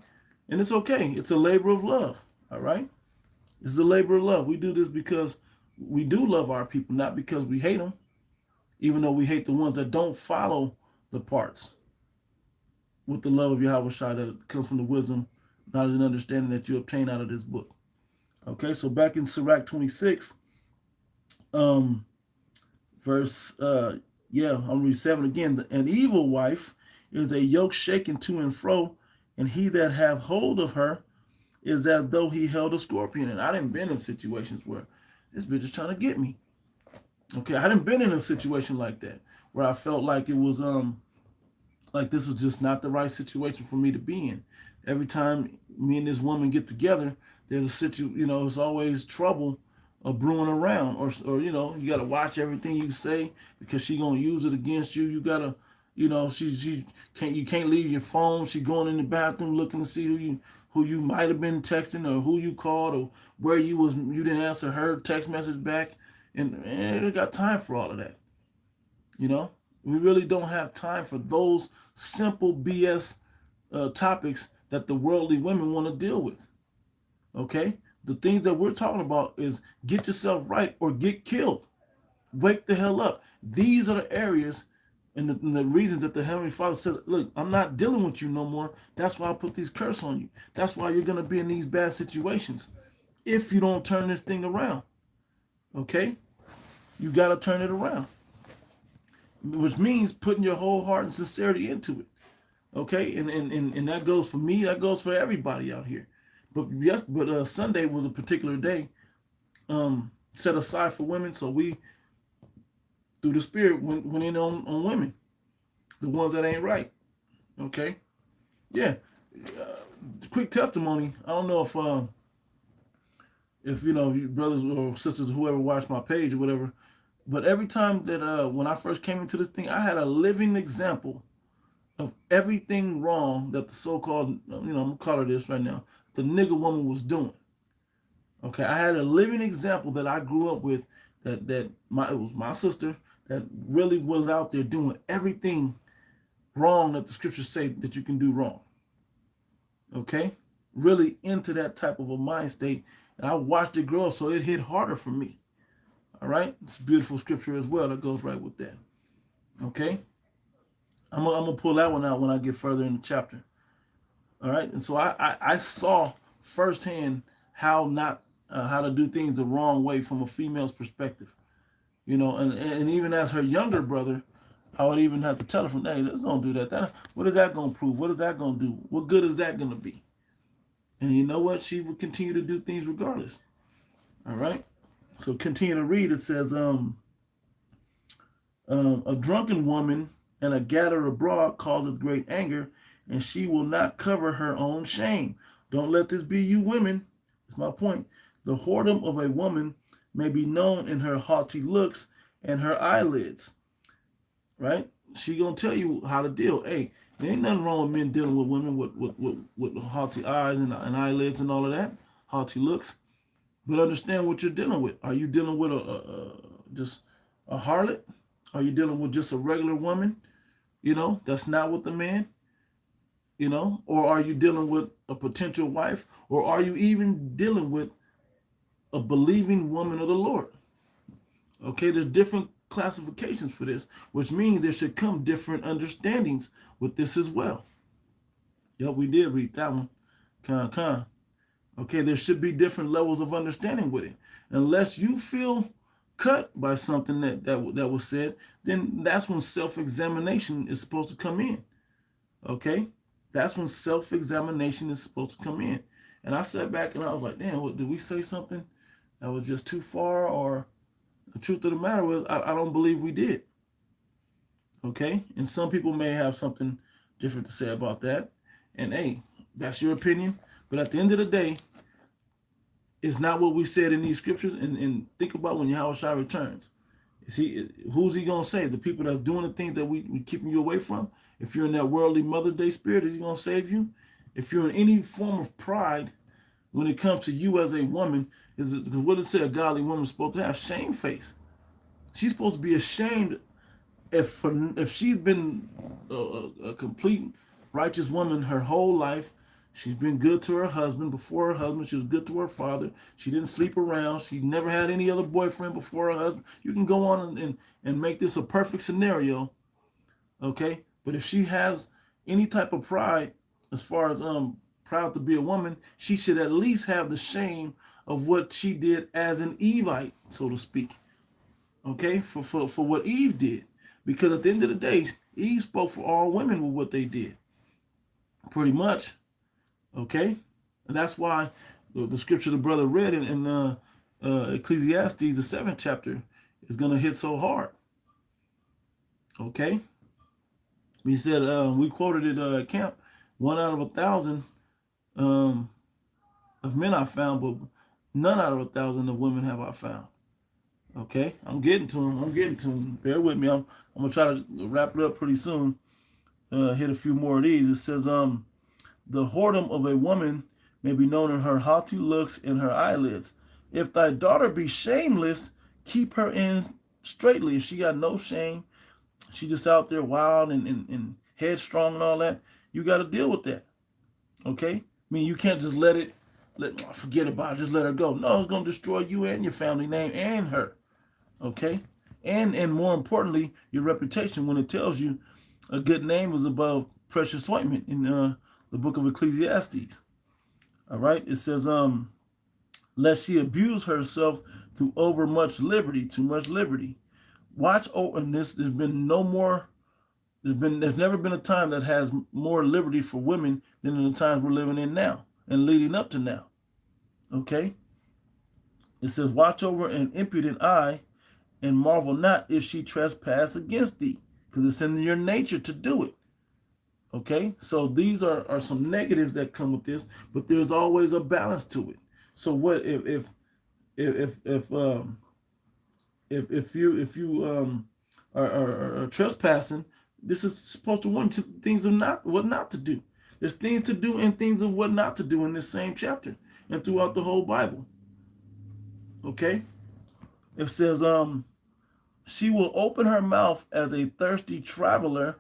and it's okay. It's a labor of love. All right, it's a labor of love. We do this because we do love our people, not because we hate them. Even though we hate the ones that don't follow the parts with the love of Yahweh Shai that comes from the wisdom, knowledge, and understanding that you obtain out of this book. Okay, so back in Sirach 26, verse, I'm reading 7 again. An evil wife is a yoke shaken to and fro, and he that have hold of her is as though he held a scorpion. And I done been in situations where this bitch is trying to get me. Okay, I done been in a situation like that where I felt like it was like this was just not the right situation for me to be in. Every time me and this woman get together, there's a it's always trouble brewing around, or you got to watch everything you say because she gonna use it against you. You gotta, you can't leave your phone. She going in the bathroom looking to see who you might have been texting, or who you called, or where you didn't answer her text message back, and we got time for all of that. We really don't have time for those simple BS topics that the worldly women want to deal with. Okay? The things that we're talking about is get yourself right or get killed. Wake the hell up. These are the areas and the reasons that the Heavenly Father said, look, I'm not dealing with you no more. That's why I put these curse on you. That's why you're going to be in these bad situations if you don't turn this thing around. Okay? You got to turn it around, which means putting your whole heart and sincerity into it. Okay? And that goes for me, that goes for everybody out here. But yes, but Sunday was a particular day set aside for women, so we, through the Spirit, went in on women, the ones that ain't right. Okay? Yeah. Quick testimony. I don't know if you know, you brothers or sisters, whoever watched my page or whatever, but every time that when I first came into this thing, I had a living example of everything wrong that the so-called, I'm gonna call her this right now, the nigger woman was doing. Okay, I had a living example that I grew up with, it was my sister that really was out there doing everything wrong that the scriptures say that you can do wrong. Okay, really into that type of a mind state, and I watched it grow, so it hit harder for me. All right, it's a beautiful scripture as well that goes right with that. Okay, I'm gonna pull that one out when I get further in the chapter. All right, and so I saw firsthand how to do things the wrong way from a female's perspective. And even as her younger brother, I would even have to tell her hey, let's don't do that. What is that gonna prove? What is that gonna do? What good is that gonna be? And you know what? She would continue to do things regardless. All right. So continue to read. It says, a drunken woman and a gatherer abroad causeth great anger, and she will not cover her own shame. Don't let this be you women. That's my point. The whoredom of a woman may be known in her haughty looks and her eyelids. Right? She gonna tell you how to deal. Hey, there ain't nothing wrong with men dealing with women with haughty eyes and eyelids and all of that, haughty looks. But understand what you're dealing with. Are you dealing with just a harlot? Are you dealing with just a regular woman? That's not with the man. Or are you dealing with a potential wife? Or are you even dealing with a believing woman of the Lord? Okay, there's different classifications for this, which means there should come different understandings with this as well. Yep, we did read that one. Okay, there should be different levels of understanding with it. Unless you feel cut by something that was said, then that's when self-examination is supposed to come in. Okay, that's when self-examination is supposed to come in. And I sat back and I was like, damn, did we say something that was just too far? Or the truth of the matter was, I don't believe we did. Okay, and some people may have something different to say about that. And hey, that's your opinion. But at the end of the day, it's not what we said in these scriptures. And think about when Yahushua returns. Who's he going to save? The people that's doing the things that we keeping you away from? If you're in that worldly Mother Day spirit, is he going to save you? If you're in any form of pride when it comes to you as a woman, because what does it say a godly woman is supposed to have? Shame face. She's supposed to be ashamed if she's been a complete righteous woman her whole life. She's been good to her husband. Before her husband, she was good to her father. She didn't sleep around. She never had any other boyfriend before her husband. You can go on and make this a perfect scenario, okay? But if she has any type of pride, as far as proud to be a woman, she should at least have the shame of what she did as an Evite, so to speak, okay? For what Eve did. Because at the end of the day, Eve spoke for all women with what they did, pretty much. Okay, and that's why the scripture the brother read in Ecclesiastes, the 7th chapter, is going to hit so hard. Okay, we said we quoted it at camp. 1 out of 1,000 of men I found, but none out of 1,000 of women have I found. Okay, I'm getting to them. Bear with me. I'm gonna try to wrap it up pretty soon. Hit a few more of these. It says the whoredom of a woman may be known in her haughty looks and her eyelids. If thy daughter be shameless, keep her in straightly. If she got no shame, she just out there wild and headstrong and all that, you got to deal with that. Okay? I mean, you can't just forget about it, just let her go. No, it's going to destroy you and your family name and her. Okay? And more importantly, your reputation, when it tells you a good name is above precious ointment in the book of Ecclesiastes. All right, it says, lest she abuse herself through over much liberty, too much liberty. Watch over, and this there's been no more. There's never been a time that has more liberty for women than in the times we're living in now and leading up to now. Okay, it says, "Watch over an impudent eye, and marvel not if she trespass against thee," because it's in your nature to do it. Okay, so these are some negatives that come with this, but there's always a balance to it. So what if if um if you are trespassing, this is supposed to warn you things of not what not to do. There's things to do and things of what not to do in this same chapter and throughout the whole Bible. Okay, it says she will open her mouth as a thirsty traveler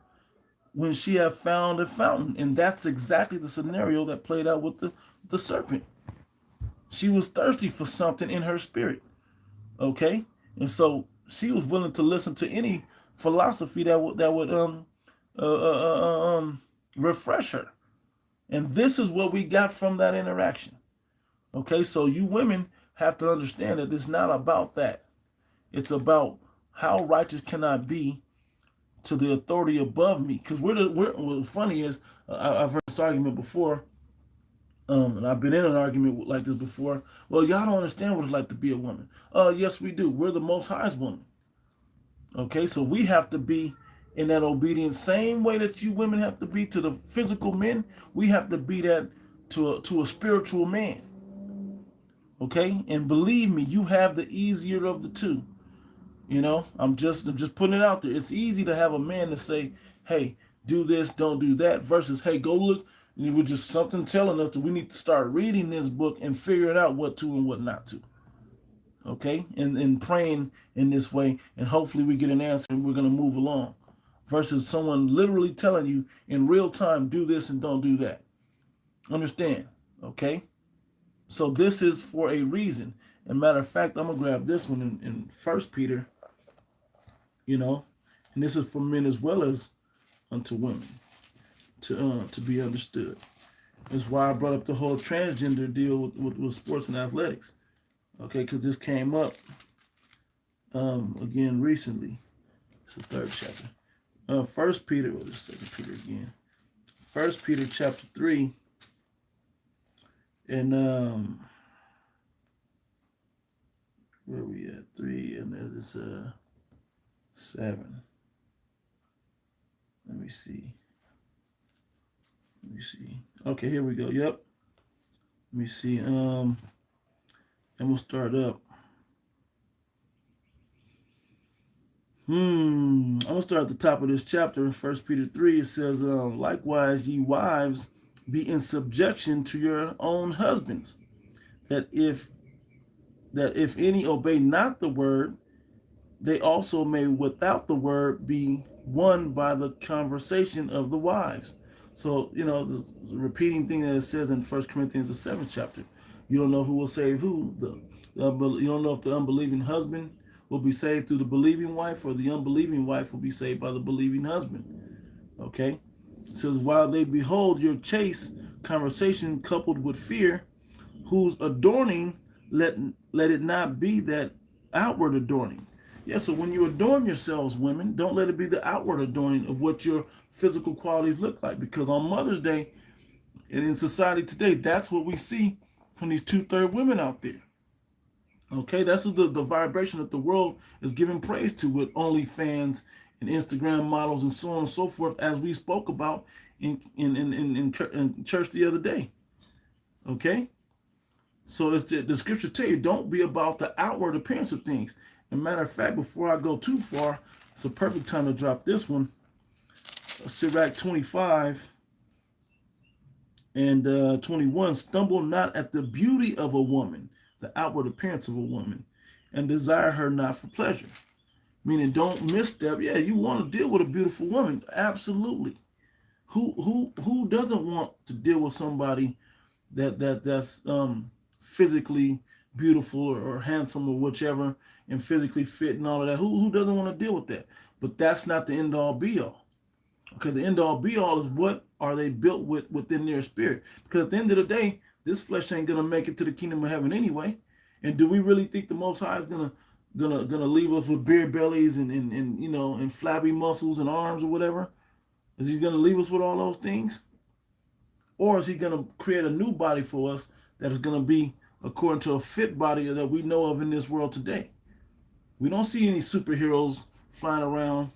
when she have found a fountain. And that's exactly the scenario that played out with the serpent. She was thirsty for something in her spirit. Okay, and so she was willing to listen to any philosophy that would refresh her. And this is what we got from that interaction. Okay, so you women have to understand that it's not about that. It's about how righteous can I be to the authority above me? Because what's funny is I've heard this argument before, and I've been in an argument like this before. Well, y'all don't understand what it's like to be a woman. Yes, we do. We're the Most High's woman. Okay, so we have to be in that obedience, same way that you women have to be to the physical men. We have to be that to a spiritual man. Okay, and believe me, you have the easier of the two. You know, I'm just putting it out there. It's easy to have a man to say, "Hey, do this, don't do that," versus, "Hey, go look." And it was just something telling us that we need to start reading this book and figuring out what to and what not to. Okay, and praying in this way, and hopefully we get an answer and we're gonna move along. Versus someone literally telling you in real time, "Do this and don't do that." Understand? Okay. So this is for a reason. And matter of fact, I'm gonna grab this one in 1 Peter. You know, and this is for men as well as unto women to be understood. That's why I brought up the whole transgender deal with sports and athletics. Okay, because this came up again recently. It's the third chapter. 1 Peter, or the 2 Peter again. 1 Peter chapter 3, and where are we at? 3, and there's 7. Let me see. Okay, here we go. Yep. Let me see. And we'll start up. I'm gonna start at the top of this chapter in 1 Peter 3. It says, "Likewise, ye wives, be in subjection to your own husbands, that if any obey not the word, they also may without the word be won by the conversation of the wives." So, you know, the repeating thing that it says in 1 Corinthians, the 7th chapter. You don't know who will save who. You don't know if the unbelieving husband will be saved through the believing wife, or the unbelieving wife will be saved by the believing husband. Okay? It says, "While they behold your chaste conversation coupled with fear, whose adorning let it not be that outward adorning." Yeah, so when you adorn yourselves, women, don't let it be the outward adorning of what your physical qualities look like. Because on Mother's Day and in society today, that's what we see from these 2/3 women out there. Okay, that's the vibration that the world is giving praise to with OnlyFans and Instagram models and so on and so forth, as we spoke about in church the other day. Okay, so it's the scripture tell you, don't be about the outward appearance of things. And matter of fact, before I go too far, it's a perfect time to drop this one. Sirach 25 and 21. "Stumble not at the beauty of a woman," the outward appearance of a woman, "and desire her not for pleasure." Meaning, don't misstep. Yeah, you want to deal with a beautiful woman, absolutely. Who doesn't want to deal with somebody that's physically beautiful or handsome or whichever, and physically fit and all of that? Who doesn't want to deal with that? But that's not the end all be all. Okay, the end all be all is what are they built with within their spirit. Because at the end of the day, this flesh ain't gonna make it to the kingdom of heaven anyway. And do we really think the Most High is gonna leave us with beer bellies and and flabby muscles and arms or whatever? Is he gonna leave us with all those things? Or is he gonna create a new body for us that is gonna be according to a fit body that we know of in this world today? We don't see any superheroes flying around,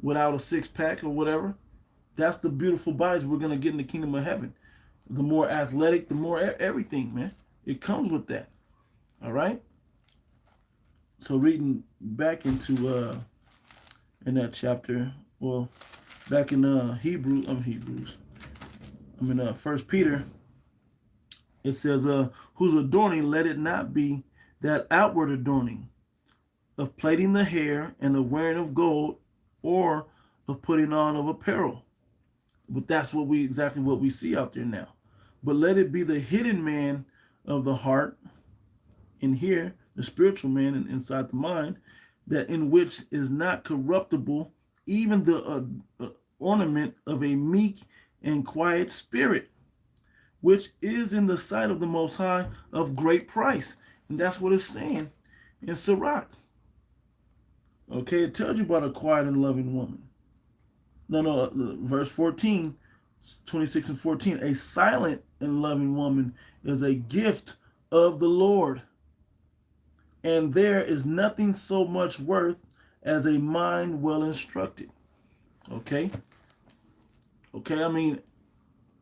without a six pack or whatever. That's the beautiful bodies we're gonna get in the kingdom of heaven. The more athletic, the more everything, man. It comes with that. All right. So reading back into in that chapter, well, back in Hebrews. First Peter. It says, whose adorning let it not be that outward adorning of plaiting the hair and of wearing of gold or of putting on of apparel. But that's exactly what we see out there now. But let it be the hidden man of the heart, in here, the spiritual man inside the mind, that in which is not corruptible, even the ornament of a meek and quiet spirit, which is in the sight of the Most High of great price. And that's what it's saying in Sirach. Okay, it tells you about a quiet and loving woman. No, verse 14, 26 and 14. A silent and loving woman is a gift of the Lord, and there is nothing so much worth as a mind well instructed. Okay, I mean,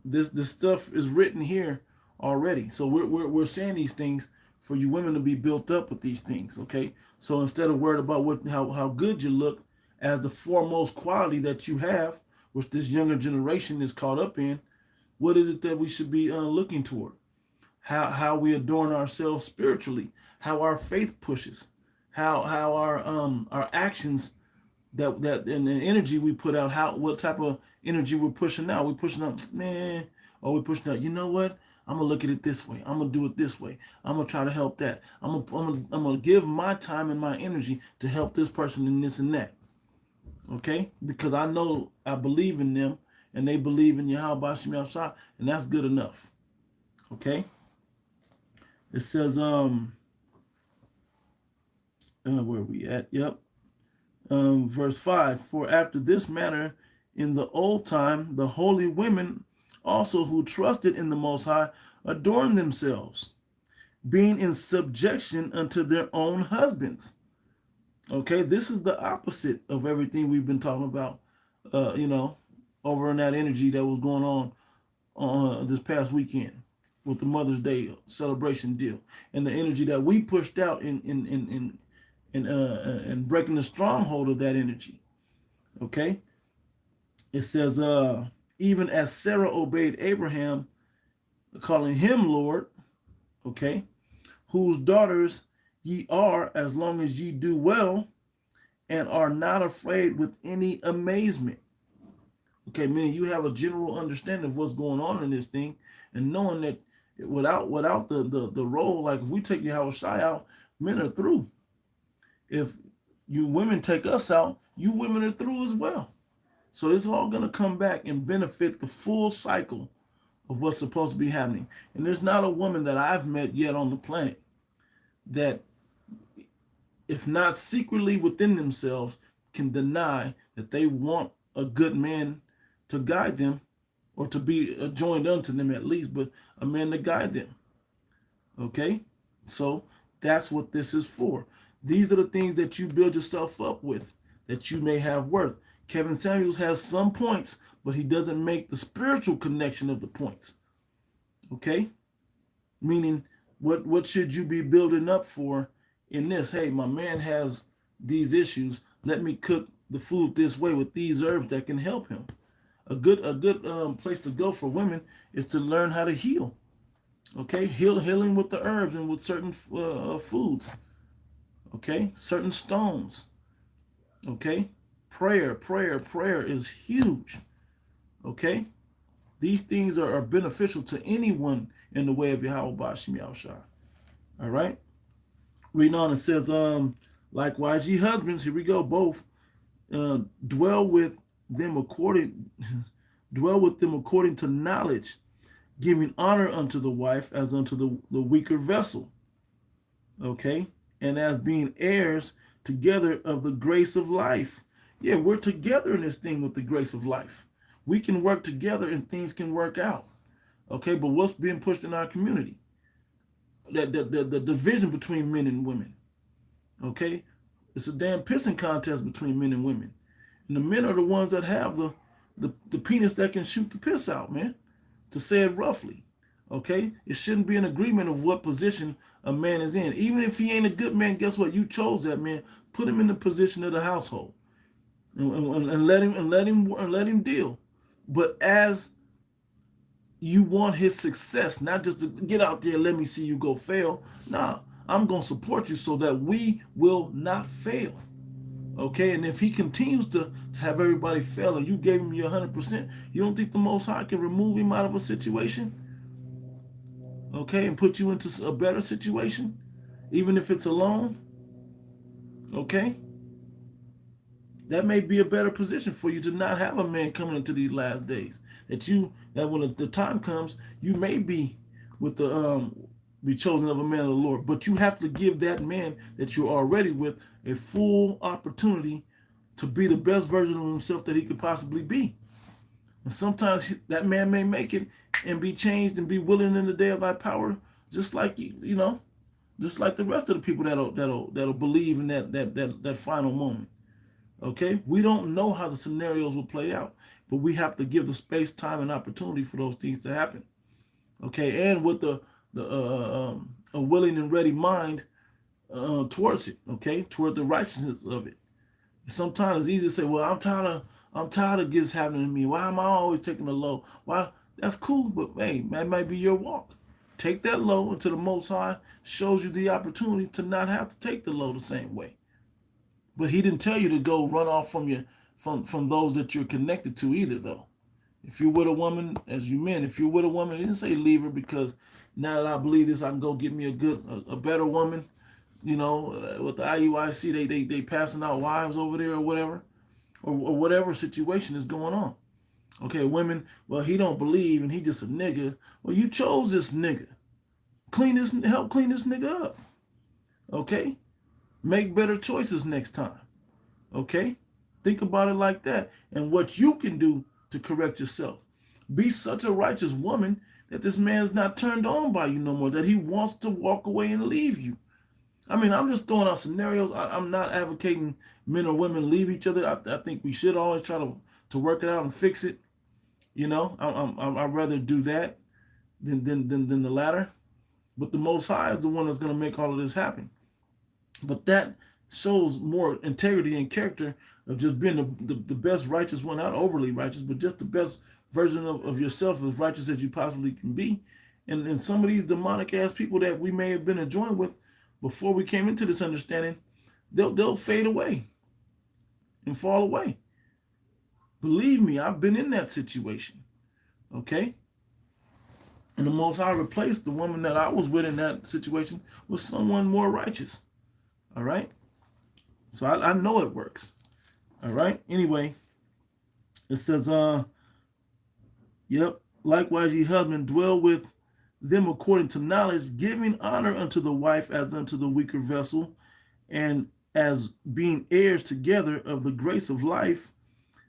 this stuff is written here already. So we're saying these things for you women to be built up with these things. Okay, so instead of worried about how good you look as the foremost quality that you have, which this younger generation is caught up in, what is it that we should be looking toward? How we adorn ourselves spiritually, how our faith pushes, how our actions that and the energy we put out, what type of energy we're pushing out. We're pushing out, man, or we're pushing out, you know what? I'm gonna look at it this way. I'm gonna do it this way. I'm gonna try to help that. I'm gonna give my time and my energy to help this person in this and that. Okay, because I believe in them and they believe in Yahweh Shem Yahshua, and that's good enough. Okay. It says, where are we at? Yep. Verse 5, for after this manner in the old time, the holy women also who trusted in the Most High adorned themselves, being in subjection unto their own husbands. Okay, this is the opposite of everything we've been talking about, over in that energy that was going on this past weekend with the Mother's Day celebration deal, and the energy that we pushed out in breaking the stronghold of that energy. Okay, it says, even as Sarah obeyed Abraham, calling him Lord, okay, whose daughters ye are, as long as ye do well, and are not afraid with any amazement. Okay, meaning you have a general understanding of what's going on in this thing, and knowing that without the role, like if we take Yahushua out, men are through. If you women take us out, you women are through as well. So it's all going to come back and benefit the full cycle of what's supposed to be happening. And there's not a woman that I've met yet on the planet that, if not secretly within themselves, can deny that they want a good man to guide them, or to be joined unto them at least, but a man to guide them. Okay? So that's what this is for. These are the things that you build yourself up with, that you may have worth. Kevin Samuels has some points, but he doesn't make the spiritual connection of the points. Okay? Meaning, what should you be building up for in this? Hey, my man has these issues. Let me cook the food this way with these herbs that can help him. A good place to go for women is to learn how to heal. Okay, healing with the herbs and with certain foods. Okay, certain stones. Okay, prayer is huge. Okay, these things are beneficial to anyone in the way of Yahweh Bashim Yahushua. All right, reading on, it says, likewise, ye husbands, here we go, both dwell with them according to knowledge, giving honor unto the wife as unto the weaker vessel. Okay, and as being heirs together of the grace of life. Yeah, we're together in this thing with the grace of life. We can work together and things can work out. Okay, but what's being pushed in our community? That the division between men and women. Okay, it's a damn pissing contest between men and women, and the men are the ones that have the penis that can shoot the piss out, man. To say it roughly, okay, it shouldn't be an agreement of what position a man is in. Even if he ain't a good man, guess what? You chose that man. Put him in the position of the household, and let him deal. But as you want his success, not just to get out there and let me see you go fail. Nah, I'm gonna support you so that we will not fail. Okay, and if he continues to have everybody fail and you gave him your 100%, you don't think the Most High can remove him out of a situation, okay, and put you into a better situation, even if it's alone, okay? That may be a better position for you to not have a man coming into these last days. That when the time comes, you may be with the be chosen of a man of the Lord, but you have to give that man that you're already with a full opportunity to be the best version of himself that he could possibly be. And sometimes that man may make it and be changed and be willing in the day of thy power, just like just like the rest of the people that'll believe in that final moment. Okay, we don't know how the scenarios will play out, but we have to give the space, time, and opportunity for those things to happen. Okay, and with a willing and ready mind towards it. Okay, toward the righteousness of it. Sometimes it's easy to say, "Well, I'm tired of this happening to me. Why am I always taking the low?" Why? That's cool, but hey, that might be your walk. Take that low until the Most High shows you the opportunity to not have to take the low the same way. But he didn't tell you to go run off from those that you're connected to either, though. If you're with a woman, as you men, if you're with a woman, he didn't say leave her because now that I believe this, I can go get me a better woman. With the IUIC, they passing out wives over there or whatever, or whatever situation is going on. Okay, women, well, he don't believe and he just a nigga. Well, you chose this nigga. Help clean this nigga up. Okay? Make better choices next time. Okay? Think about it like that. And what you can do to correct yourself. Be such a righteous woman that this man's not turned on by you no more, that he wants to walk away and leave you. I mean, I'm just throwing out scenarios. I'm not advocating men or women leave each other. I think we should always try to work it out and fix it. I'd rather do that than the latter. But the Most High is the one that's going to make all of this happen. But that shows more integrity and character of just being the best righteous one, not overly righteous, but just the best version of yourself, as righteous as you possibly can be. And some of these demonic ass people that we may have been enjoying with before we came into this understanding, they'll fade away and fall away. Believe me, I've been in that situation. Okay? And the Most High replaced the woman that I was with in that situation with someone more righteous. All right? So I know it works. All right? Anyway, it says, yep, likewise ye husband, dwell with them according to knowledge, giving honor unto the wife as unto the weaker vessel, and as being heirs together of the grace of life,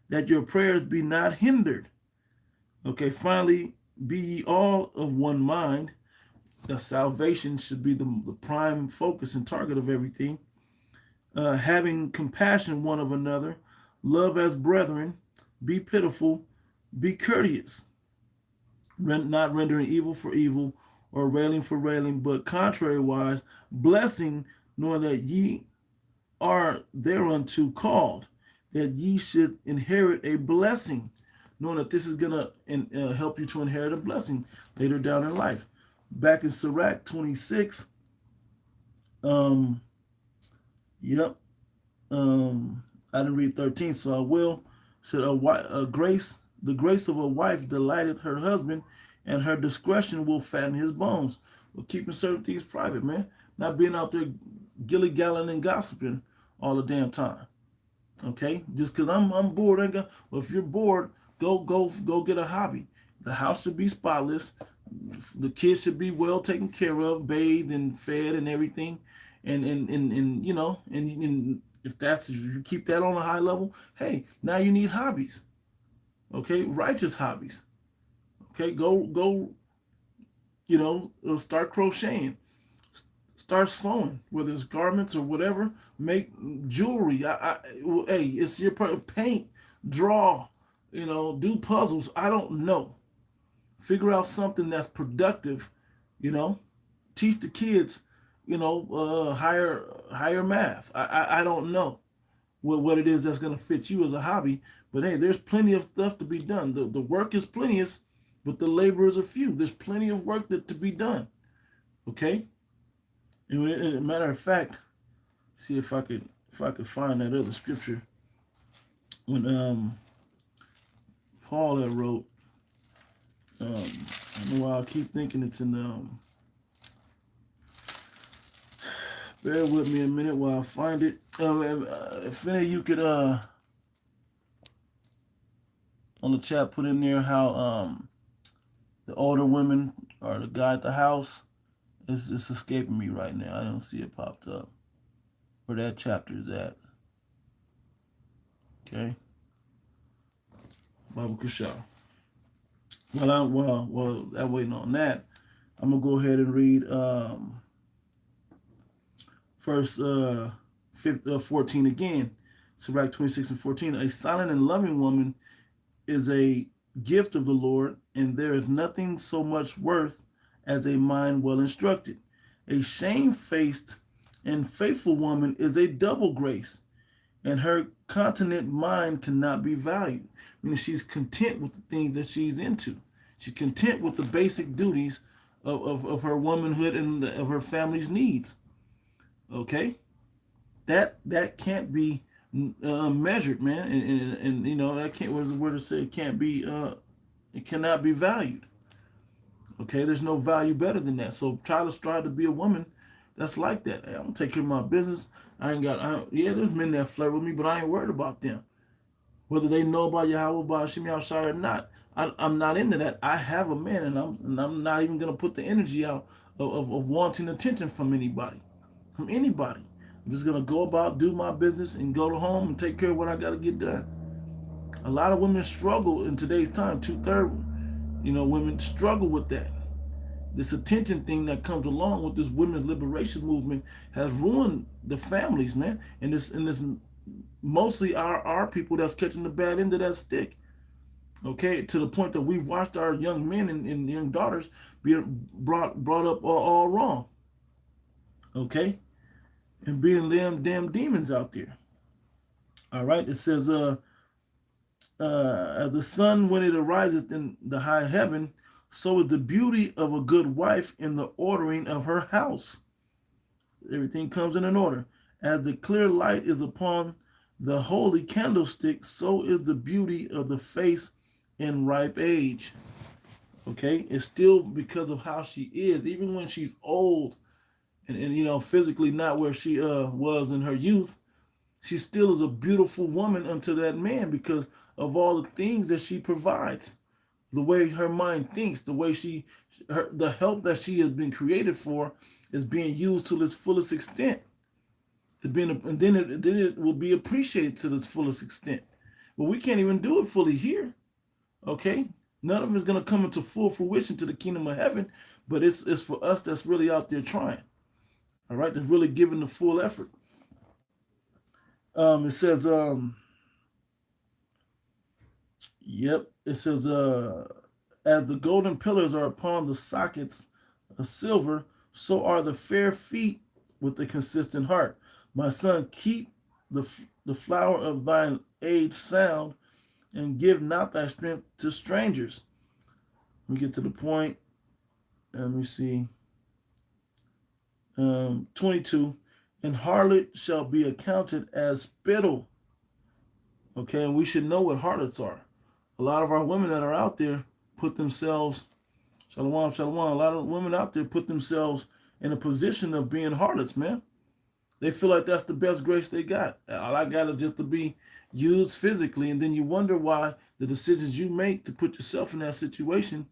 that your prayers be not hindered. Okay, finally, be ye all of one mind. That salvation should be the prime focus and target of everything. Having compassion one of another, love as brethren, be pitiful, be courteous, not rendering evil for evil or railing for railing, but contrariwise, blessing, knowing that ye are thereunto called, that ye should inherit a blessing, knowing that this is going to help you to inherit a blessing later down in life. Back in Sirach 26, yep, I didn't read 13, so I will. Said the grace of a wife delighteth her husband, and her discretion will fatten his bones. Well, keeping certain things private, man. Not being out there gilly-galling and gossiping all the damn time. Okay, just because I'm bored, well, if you're bored, go get a hobby. The house should be spotless. The kids should be well taken care of, bathed and fed and everything. and you know, and if that's, if you keep that on a high level, hey, now you need hobbies. Okay, righteous hobbies. Okay, go, you know, start crocheting, start sewing, whether it's garments or whatever. Make jewelry. Hey, it's your paint, draw, you know, do puzzles. I don't know. Figure out something that's productive. You know, teach the kids. You know, higher math. I don't know what it is that's going to fit you as a hobby. But hey, there's plenty of stuff to be done. The work is plenteous, but the laborers are few. There's plenty of work to be done. Okay. And a matter of fact, see if I could find that other scripture when Paul had wrote. I don't know why I keep thinking it's in bear with me a minute while I find it. If any of you could on the chat put in there how the older women or the guy at the house, it's escaping me right now. I don't see it popped up where that chapter is at. Okay, Bible Kushal. While I'm waiting on that, I'm gonna go ahead and read verse 14 again. Sirach 26:14. A silent and loving woman is a gift of the Lord, and there is nothing so much worth as a mind well instructed. A shamefaced and faithful woman is a double grace, and her continent mind cannot be valued. Meaning she's content with the things that she's into. She's content with the basic duties of her womanhood and of her family's needs. Okay, that can't be measured, man, and you know that can't. What is the word to say? It can't be. It cannot be valued. Okay, there's no value better than that. So try to strive to be a woman that's like that. Hey, I'm gonna take care of my business. Yeah, there's men that flirt with me, but I ain't worried about them. Whether they know about Yahweh, about Shemi outside or not, I'm not into that. I have a man, and I'm not even gonna put the energy out of wanting attention from anybody. From anybody. I'm just gonna go about, do my business, and go to home and take care of what I gotta get done. A lot of women struggle in today's time. 2/3, you know, women struggle with that. This attention thing that comes along with this women's liberation movement has ruined the families, man. And this mostly our people that's catching the bad end of that stick. Okay, to the point that we've watched our young men and young daughters be brought up all wrong. Okay, and being them damn demons out there. All right, it says, as the sun when it arises in the high heaven, so is the beauty of a good wife in the ordering of her house. Everything comes in an order. As the clear light is upon the holy candlestick, so is the beauty of the face in ripe age. Okay, it's still because of how she is, even when she's old and you know, physically not where she was in her youth. She still is a beautiful woman unto that man because of all the things that she provides, the way her mind thinks, the way the help that she has been created for is being used to its fullest extent. And then it will be appreciated to its fullest extent. But we can't even do it fully here. Okay, none of it's gonna come into full fruition to the kingdom of heaven, but it's for us that's really out there trying. All right, that's really giving the full effort. It says, yep, it says, as the golden pillars are upon the sockets of silver, so are the fair feet with the consistent heart. My son, keep the flower of thine age sound, and give not thy strength to strangers. Let me get to the point. Let me see. 22. And harlot shall be accounted as spittle. Okay, and we should know what harlots are. A lot of our women that are out there put themselves, shalom, shalom, a lot of women out there put themselves in a position of being harlots, man. They feel like that's the best grace they got. All I got is just to be used physically, and then you wonder why the decisions you make to put yourself in that situation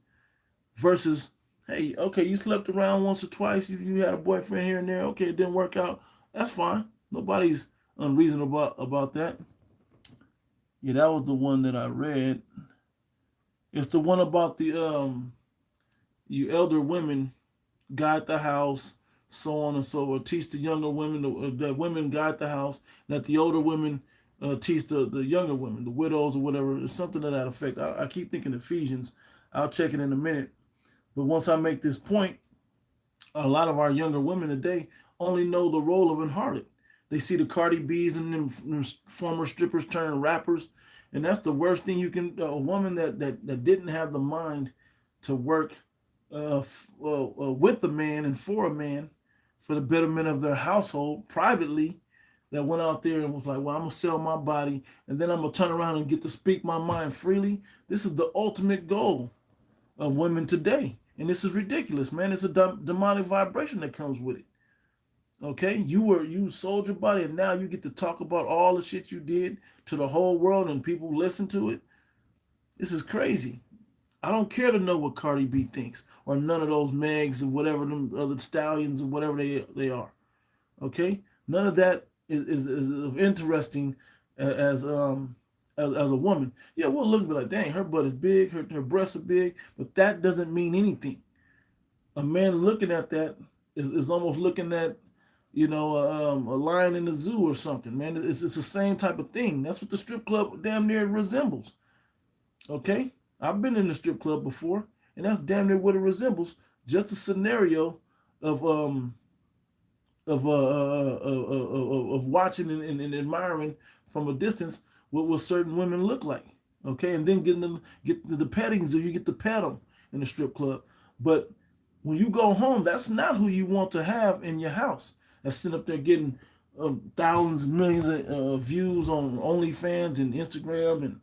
versus, Hey, okay, you slept around once or twice. You had a boyfriend here and there. Okay, it didn't work out. That's fine. Nobody's unreasonable about that. Yeah, that was the one that I read. It's the one about the you elder women guide the house, so on and so forth. Teach the younger women that women guide the house, that the older women teach the younger women, the widows or whatever. It's something to that effect. I keep thinking Ephesians. I'll check it in a minute. But once I make this point, a lot of our younger women today only know the role of an harlot. They see the Cardi B's and them former strippers turn rappers, and that's the worst thing you can. A woman that didn't have the mind to work with a man and for a man for the betterment of their household privately, that went out there and was like, well, I'm gonna sell my body and then I'm gonna turn around and get to speak my mind freely. This is the ultimate goal of women today. And this is ridiculous, man. It's a demonic vibration that comes with it. Okay, you sold your body, and now you get to talk about all the shit you did to the whole world, and people listen to it. This is crazy. I don't care to know what Cardi B thinks, or none of those Megs or whatever them other stallions or whatever they are. Okay, none of that is interesting as a woman. Yeah, we'll look and be like, dang, her butt is big, her breasts are big, but that doesn't mean anything. A man looking at that is almost looking at, a lion in the zoo or something, man. It's the same type of thing. That's what the strip club damn near resembles. Okay, I've been in the strip club before, and that's damn near what it resembles. Just a scenario of of watching and admiring from a distance what certain women look like. Okay, and then get the pettings, or you get to pet them in the strip club. But when you go home, that's not who you want to have in your house. That's sitting up there getting thousands, millions of views on OnlyFans and Instagram,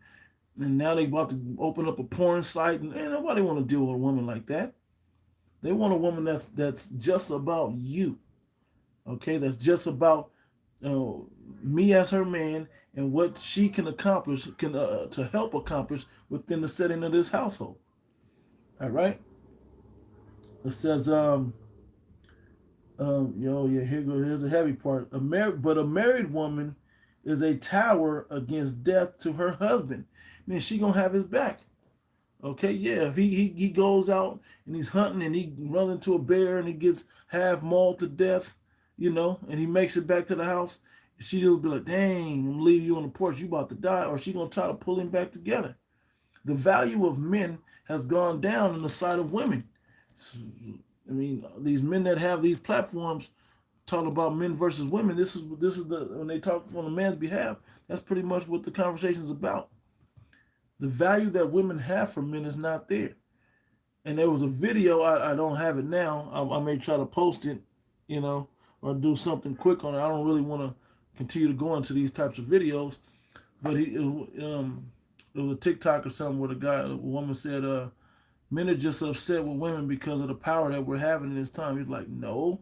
and now they about to open up a porn site, and nobody want to deal with a woman like that. They want a woman that's just about you. Okay, that's just about uh, me as her man and what she can accomplish, can to help accomplish within the setting of this household. All right. It says, yeah, here's the heavy part. But a married woman is a tower against death to her husband. I mean, she gonna have his back. Okay, yeah. If he goes out and he's hunting and he runs into a bear and he gets half mauled to death, and he makes it back to the house, she'll be like, dang, I'm leaving you on the porch, you about to die, or she gonna try to pull him back together. The value of men has gone down in the sight of women. I mean, these men that have these platforms talk about men versus women. This is the when they talk on a man's behalf. That's pretty much what the conversation is about. The value that women have for men is not there. And there was a video. I don't have it now. I may try to post it, or do something quick on it. I don't really want to continue to go into these types of videos, but it was a TikTok or something where a woman said, men are just upset with women because of the power that we're having in this time. He's like, no,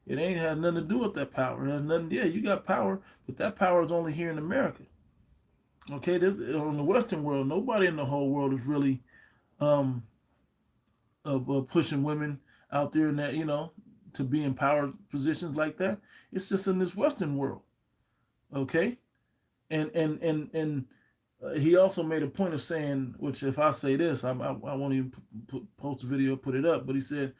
it ain't had nothing to do with that power. It has nothing. Yeah, you got power, but that power is only here in America. Okay, in the Western world, nobody in the whole world is really um, pushing women out there in that, to be in power positions like that. It's just in this Western world. Okay, and he also made a point of saying, which if I say this, I won't even post a video, put it up. But he said,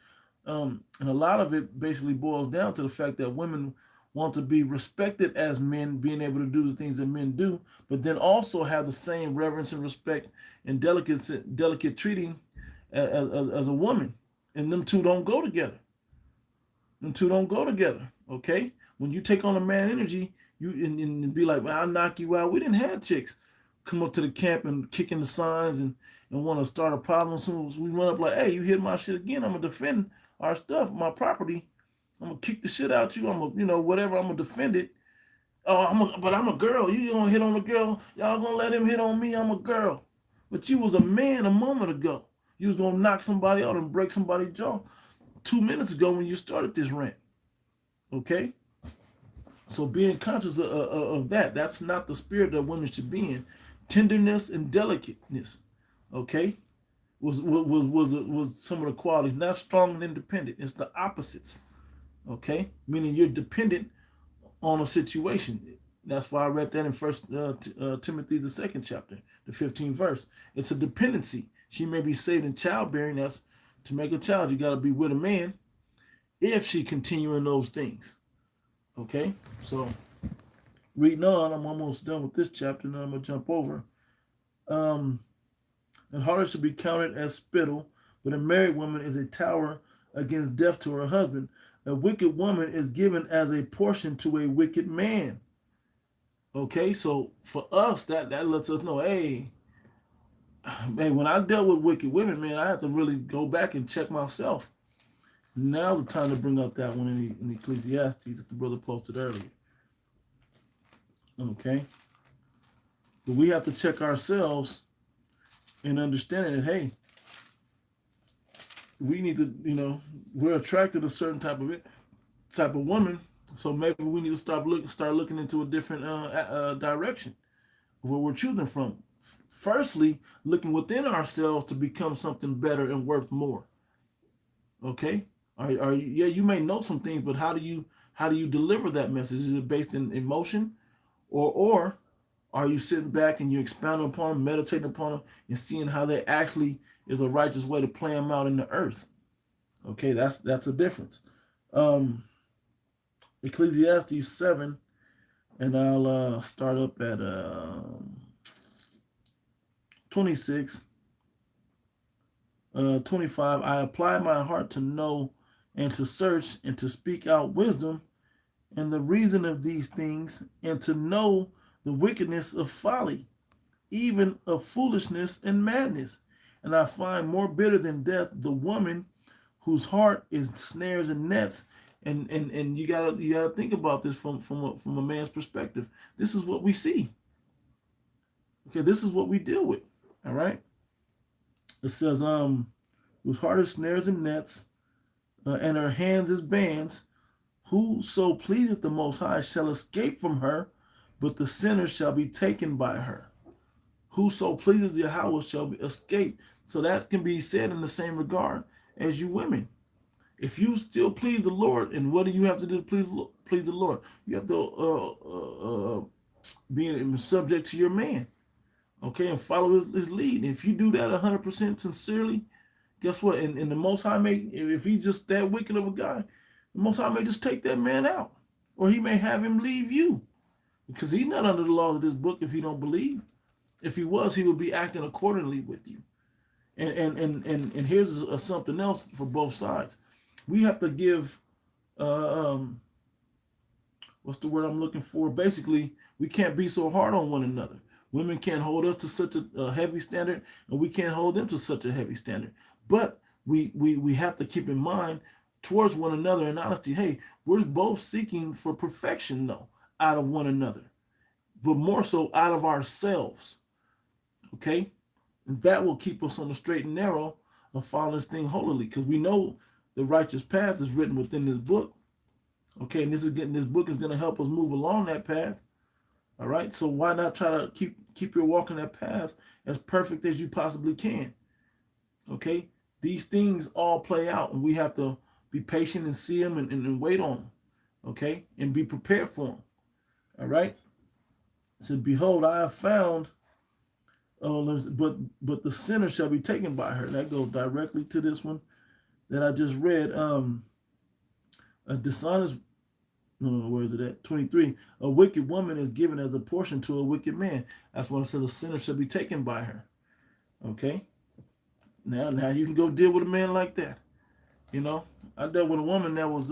and a lot of it basically boils down to the fact that women want to be respected as men, being able to do the things that men do, but then also have the same reverence and respect and delicate treating as a woman. And them two don't go together. Them two don't go together. Okay, when you take on a man energy, you and be like, well, I'll knock you out. We didn't have chicks come up to the camp and kicking the signs and want to start a problem. As soon as we run up like, hey, you hit my shit again, I'm gonna defend our stuff, my property. I'm gonna kick the shit out you. I'm gonna, whatever. I'm gonna defend it. Oh, but I'm a girl. You gonna hit on a girl? Y'all gonna let him hit on me? I'm a girl. But you was a man a moment ago. You was gonna knock somebody out and break somebody's jaw 2 minutes ago when you started this rant. Okay. So being conscious of that, that's not the spirit that women should be in. Tenderness and delicateness. Okay. was some of the qualities. Not strong and independent. It's the opposites. Okay, meaning you're dependent on a situation. That's why I read that in First Timothy, the second chapter, the 15th verse. It's a dependency. She may be saved in childbearing. That's to make a child. You got to be with a man if she continue in those things. Okay, so reading on, I'm almost done with this chapter. Now I'm gonna jump over. And harlot should be counted as spittle, but a married woman is a tower against death to her husband. A wicked woman is given as a portion to a wicked man. Okay, so for us, that lets us know, hey, when I dealt with wicked women, man, I had to really go back and check myself. Now's the time to bring up that one in Ecclesiastes that the brother posted earlier. Okay, but we have to check ourselves and understanding that, hey, we need to, we're attracted to a certain type of woman, so maybe we need to start looking into a different direction of where we're choosing from. Firstly, looking within ourselves to become something better and worth more. Okay, yeah, you may know some things, but how do you deliver that message? Is it based in emotion, or are you sitting back and you expounding upon them, meditating upon them, and seeing how they actually is a righteous way to play them out in the earth? Okay, that's a difference. Ecclesiastes 7, and I'll start up at 26. 25. I apply my heart to know and to search and to speak out wisdom and the reason of these things, and to know the wickedness of folly, even of foolishness and madness. And I find more bitter than death the woman whose heart is snares and nets. And you gotta think about this from a man's perspective. This is what we see. Okay, this is what we deal with. All right. It says, whose heart is snares and nets, and her hands is bands. Whoso pleaseth the Most High shall escape from her, but the sinner shall be taken by her. Whoso pleases Yahweh shall escape. So that can be said in the same regard as you women. If you still please the Lord, and what do you have to do to please the Lord? You have to be subject to your man, okay, and follow his lead. And if you do that 100% sincerely, guess what? And the Most High may, if he's just that wicked of a guy, the Most High may just take that man out, or he may have him leave you, because he's not under the laws of this book if he don't believe. If he was, he would be acting accordingly with you. And here's something else for both sides. We have to give, what's the word I'm looking for? Basically, we can't be so hard on one another. Women can't hold us to such a heavy standard, and we can't hold them to such a heavy standard. But we have to keep in mind towards one another in honesty. Hey, we're both seeking for perfection, though, out of one another, but more so out of ourselves. Okay? And that will keep us on the straight and narrow of following this thing holily, because we know the righteous path is written within this book. Okay, and this book is going to help us move along that path. All right, so why not try to keep your walk in that path as perfect as you possibly can? Okay, these things all play out, and we have to be patient and see them and wait on them. Okay, and be prepared for them. All right. So behold, I have found. But the sinner shall be taken by her. That goes directly to this one that I just read. A dishonest. No, where is it at? 23. A wicked woman is given as a portion to a wicked man. That's when it says a sinner shall be taken by her. Okay. Now you can go deal with a man like that. I dealt with a woman that was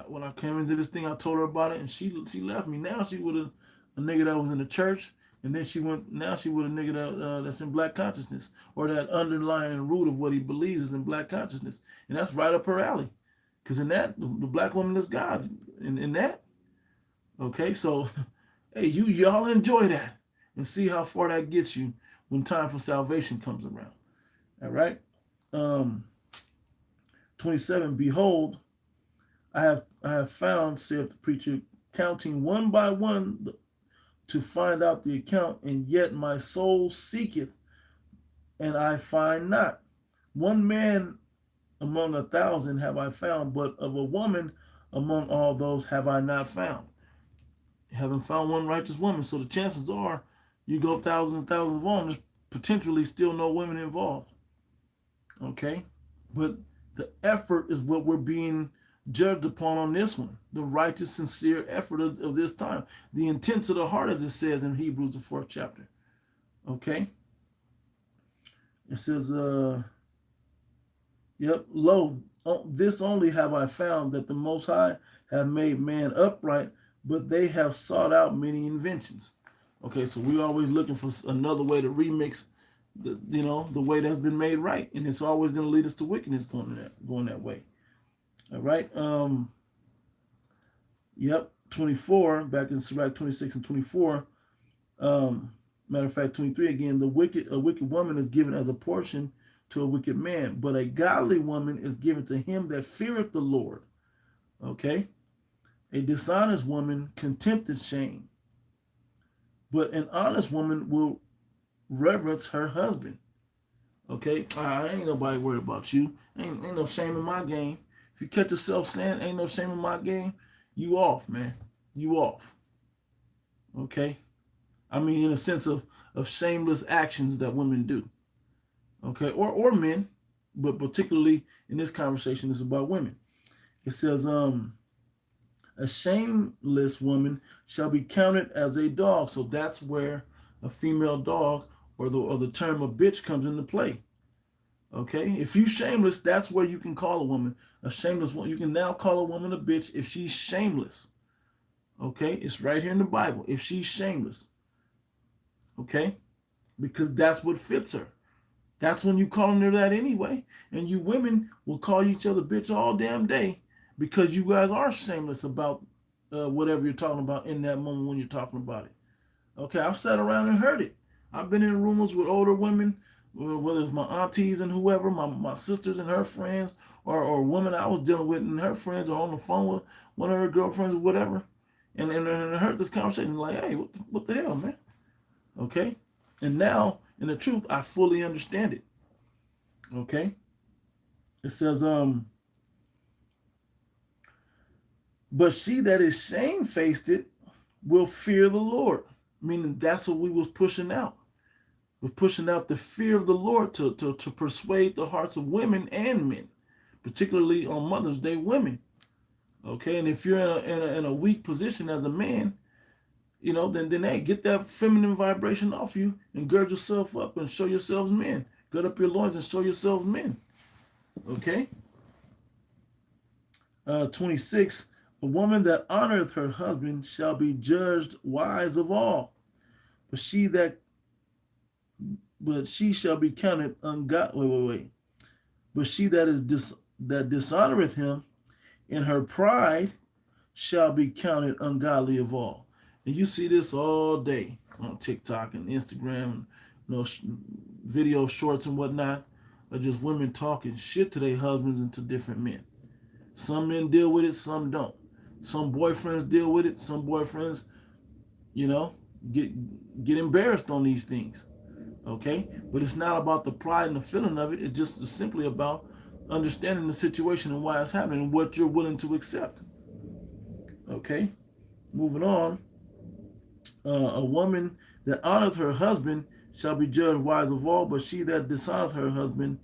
when I came into this thing, I told her about it, and she left me. Now she with a nigga that was in the church, and then she with a nigga that's in black consciousness, or that underlying root of what he believes is in black consciousness, and that's right up her alley. Because in that, the black woman is God. In that, okay, so hey, y'all enjoy that and see how far that gets you when time for salvation comes around. All right. 27. Behold, I have found, saith the preacher, counting one by one to find out the account, and yet my soul seeketh and I find not. One man among 1,000 have I found, but of a woman among all those have I not found. You haven't found one righteous woman. So the chances are you go thousands and thousands of women, there's potentially still no women involved. Okay? But the effort is what we're being judged upon on this one. The righteous, sincere effort of this time. The intents of the heart, as it says in Hebrews, the 4th chapter. Okay? It says, lo, this only have I found, that the Most High have made man upright, but they have sought out many inventions. Okay, so we're always looking for another way to remix the way that's been made right, and it's always going to lead us to wickedness going that way. All right. 24 back in Sirach 26 and 24. Matter of fact, 23 again. A wicked woman is given as a portion to a wicked man, but a godly woman is given to him that feareth the Lord. Okay. A dishonest woman contempteth shame, but an honest woman will reverence her husband. Okay, ain't nobody worried about you. Ain't no shame in my game. If you catch yourself saying ain't no shame in my game, you off, man. You off. Okay? I mean, in a sense of shameless actions that women do. Okay, or men, but particularly in this conversation, it's about women. It says, a shameless woman shall be counted as a dog. So that's where a female dog or the term a bitch comes into play. Okay, if you shameless, that's where you can call a woman a shameless woman. You can now call a woman a bitch if she's shameless. Okay, it's right here in the Bible. If she's shameless, okay, because that's what fits her. That's when you calling her that anyway. And you women will call each other bitch all damn day because you guys are shameless about whatever you're talking about in that moment when you're talking about it. Okay, I've sat around and heard it. I've been in rooms with older women, whether it's my aunties and whoever, my sisters and her friends, or women I was dealing with and her friends, or on the phone with one of her girlfriends or whatever. And I heard this conversation like, hey, what the hell, man? Okay? And now, in the truth, I fully understand it. Okay? It says, but she that is shamefaced will fear the Lord. Meaning that's what we was pushing out. We're pushing out the fear of the Lord to persuade the hearts of women and men, particularly on Mother's Day, women. Okay, and if you're in a weak position as a man, then hey, get that feminine vibration off you and gird yourself up and show yourselves men. Gird up your loins and show yourselves men. Okay. 26. A woman that honoreth her husband shall be judged wise of all, but she shall be counted ungodly. Wait. But she that dishonoreth him in her pride shall be counted ungodly of all. And you see this all day on TikTok and Instagram, video shorts and whatnot, of just women talking shit to their husbands and to different men. Some men deal with it, some don't. Some boyfriends deal with it. Some boyfriends, get embarrassed on these things. Okay? But it's not about the pride and the feeling of it. It's just simply about understanding the situation and why it's happening and what you're willing to accept. Okay? Moving on. A woman that honoreth her husband shall be judged wise of all, but she that dishonoreth her husband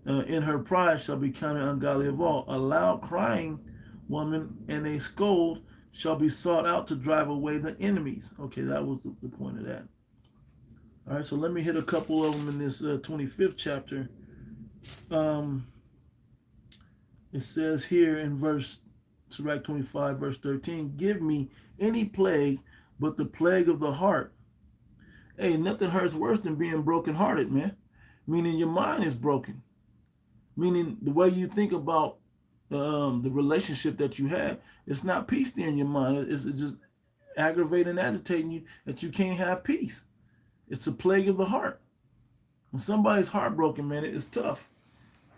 in her pride shall be counted ungodly of all. A loud crying woman and a scold shall be sought out to drive away the enemies. Okay, that was the point of that. All right, so let me hit a couple of them in this 25th chapter. It says here in Sirach 25, verse 13, give me any plague but the plague of the heart. Hey, nothing hurts worse than being brokenhearted, man. Meaning your mind is broken. Meaning the way you think about the relationship that you had, it's not peace there in your mind. It's just aggravating and agitating you that you can't have peace. It's a plague of the heart. When somebody's heartbroken, man, it's tough.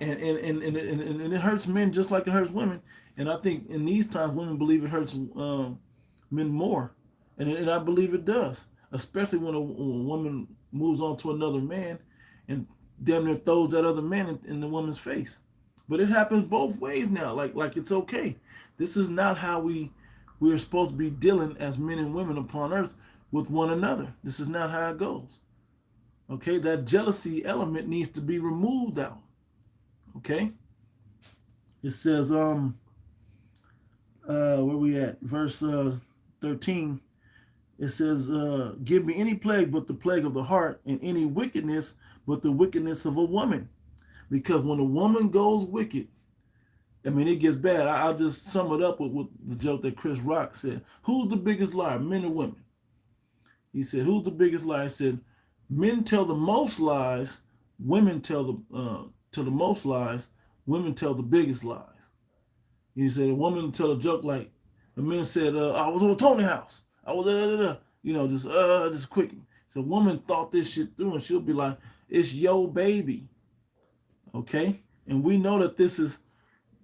And it hurts men just like it hurts women. And I think in these times, women believe it hurts men more. And I believe it does, especially when a woman moves on to another man and damn near throws that other man in the woman's face. But it happens both ways now. Like it's okay. This is not how we are supposed to be dealing as men and women upon earth with one another. This is not how it goes. Okay, that jealousy element needs to be removed out. Okay, it says where we at, verse 13. It says, give me any plague but the plague of the heart, and any wickedness but the wickedness of a woman. Because when a woman goes wicked, I mean, it gets bad. I'll just sum it up with the joke that Chris Rock said. Who's the biggest liar, men or women? He said, who's the biggest liar? He said, men tell the most lies, women tell the most lies, women tell the biggest lies. He said, a woman tell a joke like, the man said, I was over Tony house. I was just quick. So a woman thought this shit through, and she'll be like, it's your baby. Okay? And we know that this is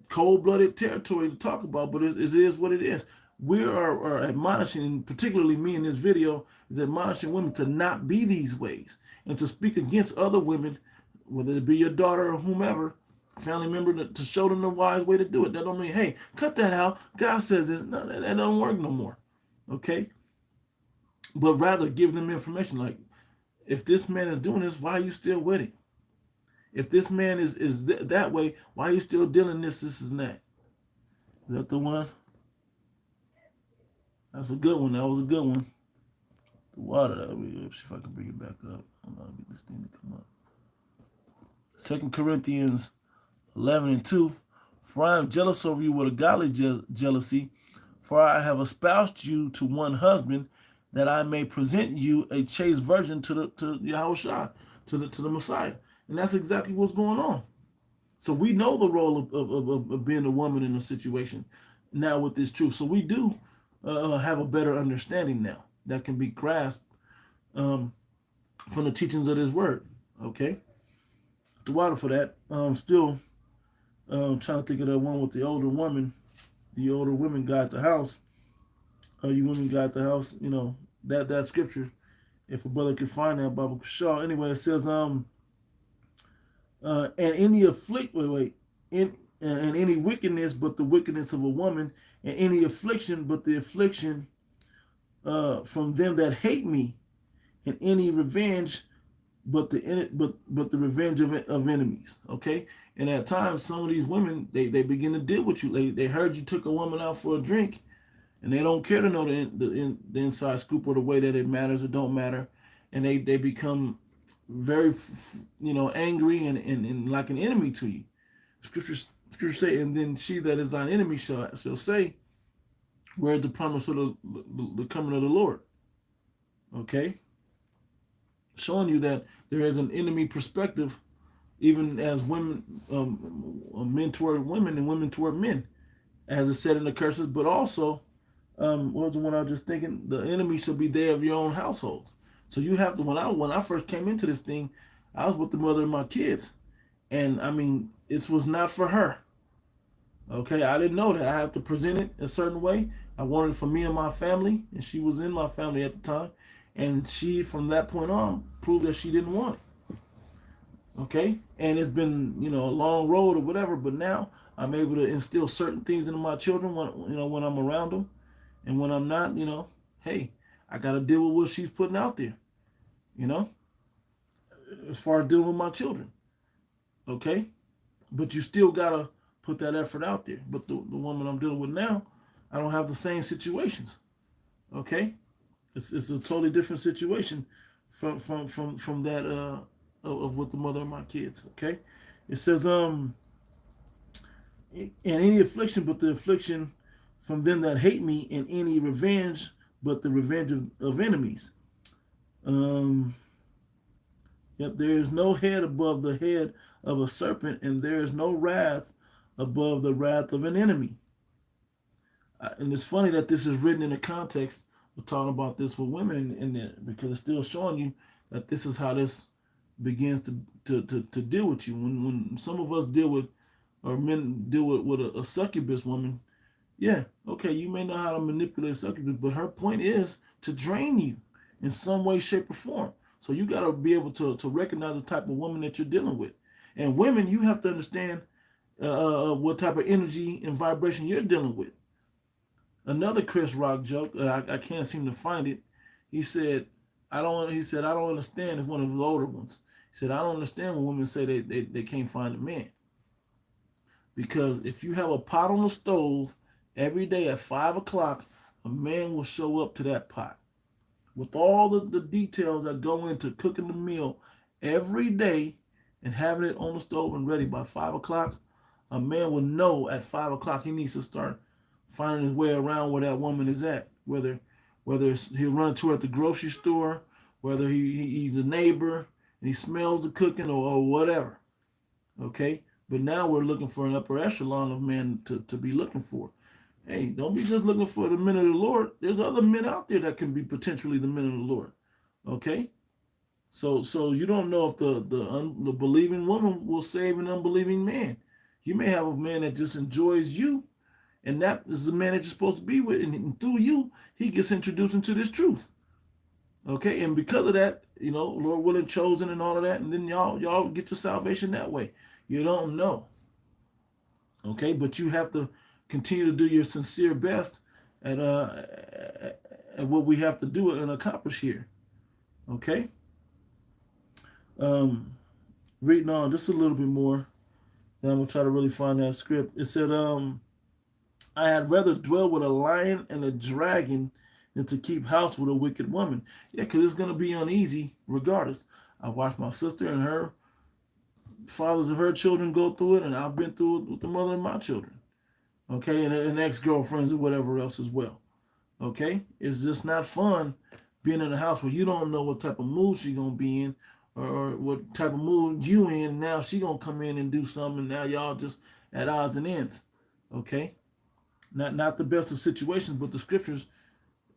cold-blooded territory to talk about, but it is what it is. We are admonishing, and particularly me in this video, is admonishing women to not be these ways and to speak against other women, whether it be your daughter or whomever, family member, to show them the wise way to do it. That don't mean, hey, cut that out. God says this. No, that don't work no more. Okay? But rather give them information like, if this man is doing this, why are you still with it? If this man is that way, why are you still dealing this and that? Is that the one? That's a good one. That was a good one. The water. Let me see if I can bring it back up. I'm gonna get this thing to come up. 2 Corinthians 11:2. For I am jealous over you with a godly jealousy, for I have espoused you to one husband, that I may present you a chaste virgin to Yahushua, to the Messiah. And that's exactly what's going on. So we know the role of being a woman in a situation now with this truth. So we do have a better understanding now that can be grasped from the teachings of this word. Okay? The water for that. Still trying to think of that one with the older woman. The older women got the house. You women got the house. You know, that scripture. If a brother could find that, Bible Shaw. Anyway, it says, and any and any wickedness but the wickedness of a woman, and any affliction but the affliction from them that hate me, and any revenge but the revenge of enemies. Okay, and at times some of these women they begin to deal with you. They heard you took a woman out for a drink, and they don't care to know the inside scoop or the way that it matters or don't matter, and they become very angry and like an enemy to you. Scripture say, and then she that is thine enemy shall say, where's the promise of the coming of the Lord? Okay, showing you that there is an enemy perspective, even as women, men toward women and women toward men, as it said in the curses. But also, what was the one I was just thinking? The enemy shall be there of your own household. So you have to. When I first came into this thing, I was with the mother of my kids, and I mean, this was not for her. Okay, I didn't know that. I have to present it a certain way. I wanted it for me and my family, and she was in my family at the time, and she, from that point on, proved that she didn't want it. Okay, and it's been a long road or whatever, but now I'm able to instill certain things into my children when I'm around them, and when I'm not, hey, I got to deal with what she's putting out there, as far as dealing with my children. Okay? But you still got to put that effort out there. But the woman I'm dealing with now, I don't have the same situations. Okay? It's a totally different situation from that of with the mother of my kids. Okay? It says, and any affliction but the affliction from them that hate me, and any revenge but the revenge of enemies. There is no head above the head of a serpent, and there is no wrath above the wrath of an enemy. And it's funny that this is written in the context of talking about this with women in there, because it's still showing you that this is how this begins to deal with you. When some of us deal with, or men deal with a succubus woman, yeah, okay, you may know how to manipulate succubus, but her point is to drain you in some way, shape, or form. So you got to be able to recognize the type of woman that you're dealing with. And women, you have to understand what type of energy and vibration you're dealing with. Another Chris Rock joke, I can't seem to find it. He said, I don't. He said, I don't understand. If one of his older ones, he said, I don't understand when women say they can't find a man. Because if you have a pot on the stove every day at 5 o'clock, a man will show up to that pot with all the details that go into cooking the meal every day and having it on the stove and ready by 5 o'clock. A man will know at 5 o'clock he needs to start finding his way around where that woman is at. Whether he'll run to her at the grocery store, whether he's a neighbor and he smells the cooking or whatever. Okay? But now we're looking for an upper echelon of men to be looking for. Hey, don't be just looking for the men of the Lord. There's other men out there that can be potentially the men of the Lord. Okay? So you don't know if the believing woman will save an unbelieving man. You may have a man that just enjoys you, and that is the man that you're supposed to be with, and through you, he gets introduced into this truth. Okay, and because of that, Lord willing, chosen and all of that, and then y'all get your salvation that way. You don't know. Okay, but you have to continue to do your sincere best at what we have to do and accomplish here. Okay. Reading on just a little bit more, then I'm gonna try to really find that script. It said, I had rather dwell with a lion and a dragon than to keep house with a wicked woman. Yeah, because it's gonna be uneasy regardless. I watched my sister and her fathers of her children go through it, and I've been through it with the mother of my children. Okay, and ex-girlfriends or whatever else as well. Okay, it's just not fun being in a house where you don't know what type of mood she's gonna be in, or what type of mood you in. Now she gonna come in and do something, and now y'all just at odds and ends. Okay, not the best of situations, but the scriptures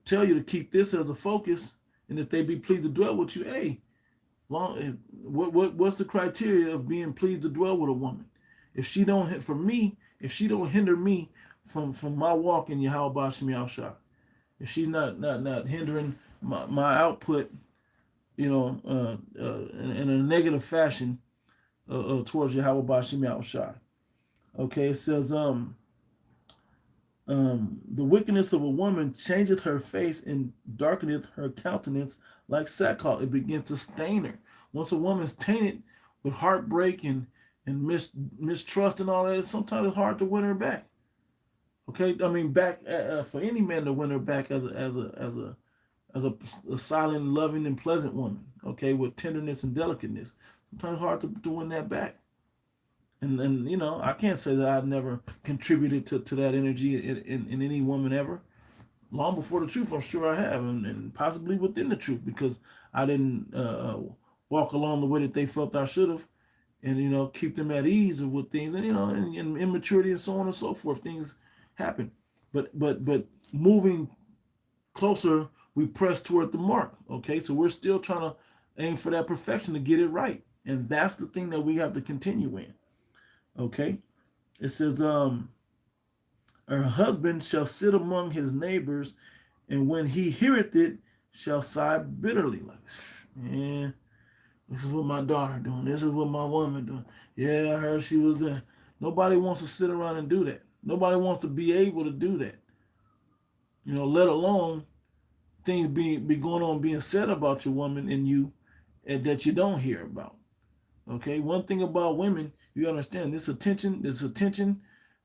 tell you to keep this as a focus, and if they be pleased to dwell with you, hey, what's the criteria of being pleased to dwell with a woman? If she don't hinder me from my walk in Yahweh Shem Yahushua, if she's not hindering my output, in a negative fashion towards Yahweh Shem Yahushua. Okay, it says the wickedness of a woman changeth her face and darkeneth her countenance like sackcloth. It begins to stain her. Once a woman's tainted with heartbreak and mistrust and all that, sometimes it's hard to win her back. Okay, I mean, back for any man to win her back as a silent, loving, and pleasant woman. Okay, with tenderness and delicateness. Sometimes hard to win that back. And I can't say that I've never contributed to that energy in any woman ever. Long before the truth, I'm sure I have, and possibly within the truth, because I didn't walk along the way that they felt I should have, and keep them at ease with things, and and immaturity and so on and so forth. Things happen, but moving closer, we press toward the mark. Okay, so we're still trying to aim for that perfection to get it right, and that's the thing that we have to continue in. Okay, it says, her husband shall sit among his neighbors, and when he heareth it, shall sigh bitterly. Like, man, this is what my daughter doing. This is what my woman doing. Yeah, I heard she was there. Nobody wants to sit around and do that. Nobody wants to be able to do that. Let alone things be going on being said about your woman and you, and that you don't hear about. Okay, one thing about women, you understand this attention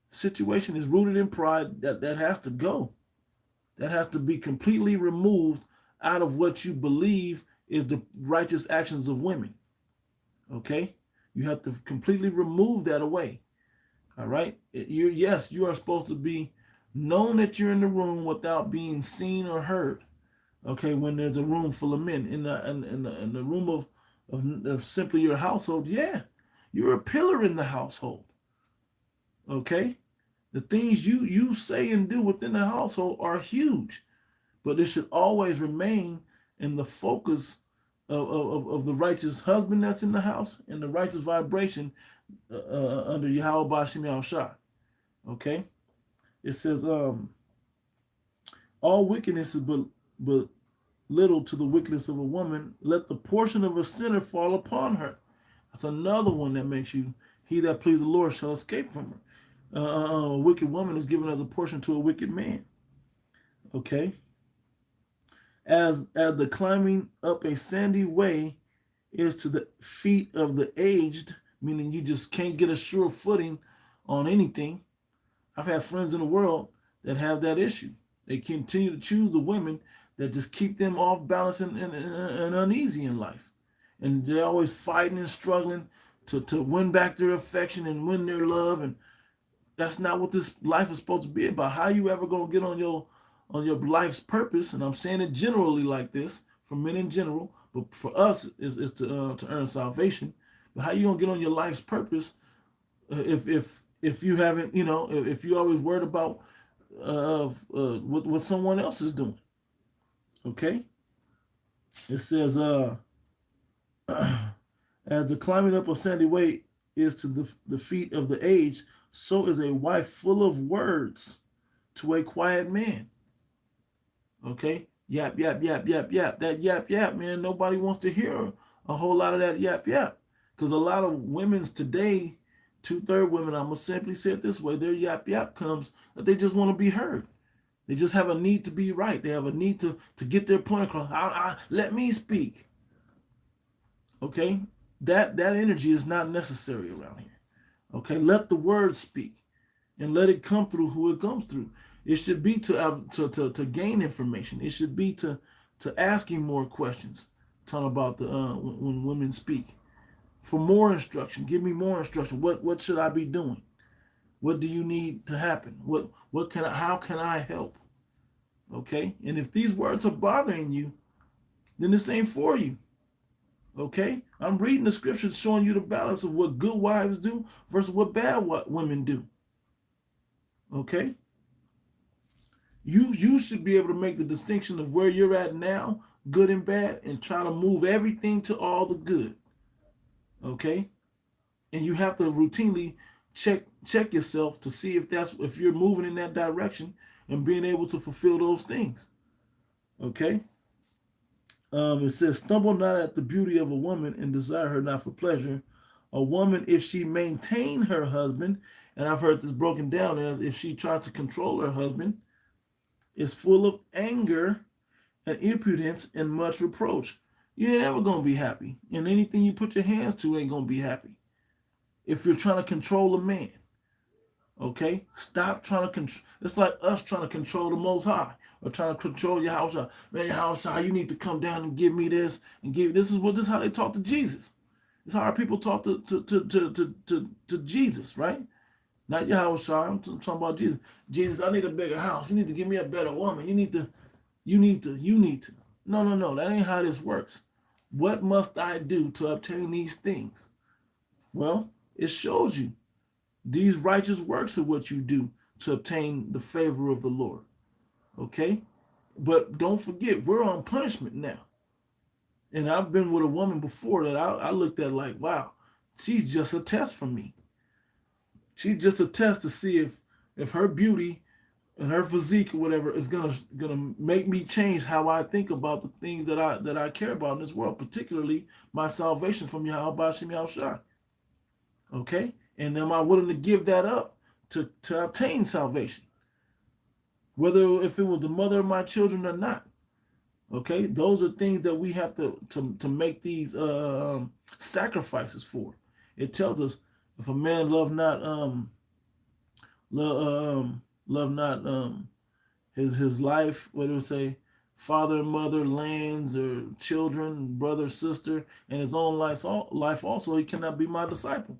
situation is rooted in pride that has to go. That has to be completely removed out of what you believe is the righteous actions of women. Okay, you have to completely remove that away. All right, you are supposed to be known that you're in the room without being seen or heard. Okay, when there's a room full of men in the room of simply your household, yeah, you're a pillar in the household. Okay, the things you say and do within the household are huge, but it should always remain in the focus of the righteous husband that's in the house and the righteous vibration under Yahweh Bashim Yahushua. Okay, it says all wickedness is but little to the wickedness of a woman, let the portion of a sinner fall upon her. That's another one that makes you, he that pleases the Lord shall escape from her. A wicked woman is given as a portion to a wicked man. Okay? As the climbing up a sandy way is to the feet of the aged, meaning you just can't get a sure footing on anything. I've had friends in the world that have that issue. They continue to choose the women that just keep them off balance and uneasy in life. And they're always fighting and struggling to win back their affection and win their love. And that's not what this life is supposed to be about. How you ever gonna get on your life's purpose? And I'm saying it generally like this, for men in general, but for us is to earn salvation. But how you gonna get on your life's purpose if you haven't, if you always worried about what someone else is doing? Okay, it says as the climbing up a sandy way is to the feet of the aged, so is a wife full of words to a quiet man. Okay, yap yap yap yap yap. That yap yap, man. Nobody wants to hear a whole lot of that yap yap, because a lot of women's today, 2/3 women, I'm gonna simply say it this way: their yap yap comes that they just want to be heard. They just have a need to be right. They have a need to get their point across. Let me speak. Okay, that energy is not necessary around here. Okay, let the word speak, and let it come through who it comes through. It should be to gain information. It should be to asking more questions. Talking about the when women speak for more instruction. Give me more instruction. What should I be doing? What do you need to happen? How can I help? Okay, and if these words are bothering you, then this ain't for you. Okay, I'm reading the scriptures showing you the balance of what good wives do versus what bad women do. Okay, you should be able to make the distinction of where you're at now, good and bad, and try to move everything to all the good. Okay, and you have to routinely check yourself to see if you're moving in that direction and being able to fulfill those things. Okay. It says, stumble not at the beauty of a woman and desire her not for pleasure. A woman, if she maintain her husband, and I've heard this broken down as if she tries to control her husband, is full of anger and impudence and much reproach. You ain't ever going to be happy. And anything you put your hands to ain't going to be happy. If you're trying to control a man, okay? Stop trying to control. It's like us trying to control the Most High, or trying to control your house. Man, your house, you need to come down and give me this and give. This is how they talk to Jesus. It's how our people talk to Jesus, right? Not your house, I'm talking about Jesus. Jesus, I need a bigger house. You need to give me a better woman. You need to. No. That ain't how this works. What must I do to obtain these things? Well, it shows you. These righteous works are what you do to obtain the favor of the Lord. Okay? But don't forget, we're on punishment now. And I've been with a woman before that I looked at like, wow, she's just a test for me. She's just a test to see if her beauty and her physique or whatever is gonna make me change how I think about the things that I care about in this world, particularly my salvation from Yahweh Bashim Yahushua. Okay? And am I willing to give that up to obtain salvation? Whether if it was the mother of my children or not. Okay? Those are things that we have to make these sacrifices for. It tells us if a man love not his life, what do it say? Father, mother, lands, or children, brother, sister, and his own life also, he cannot be my disciple.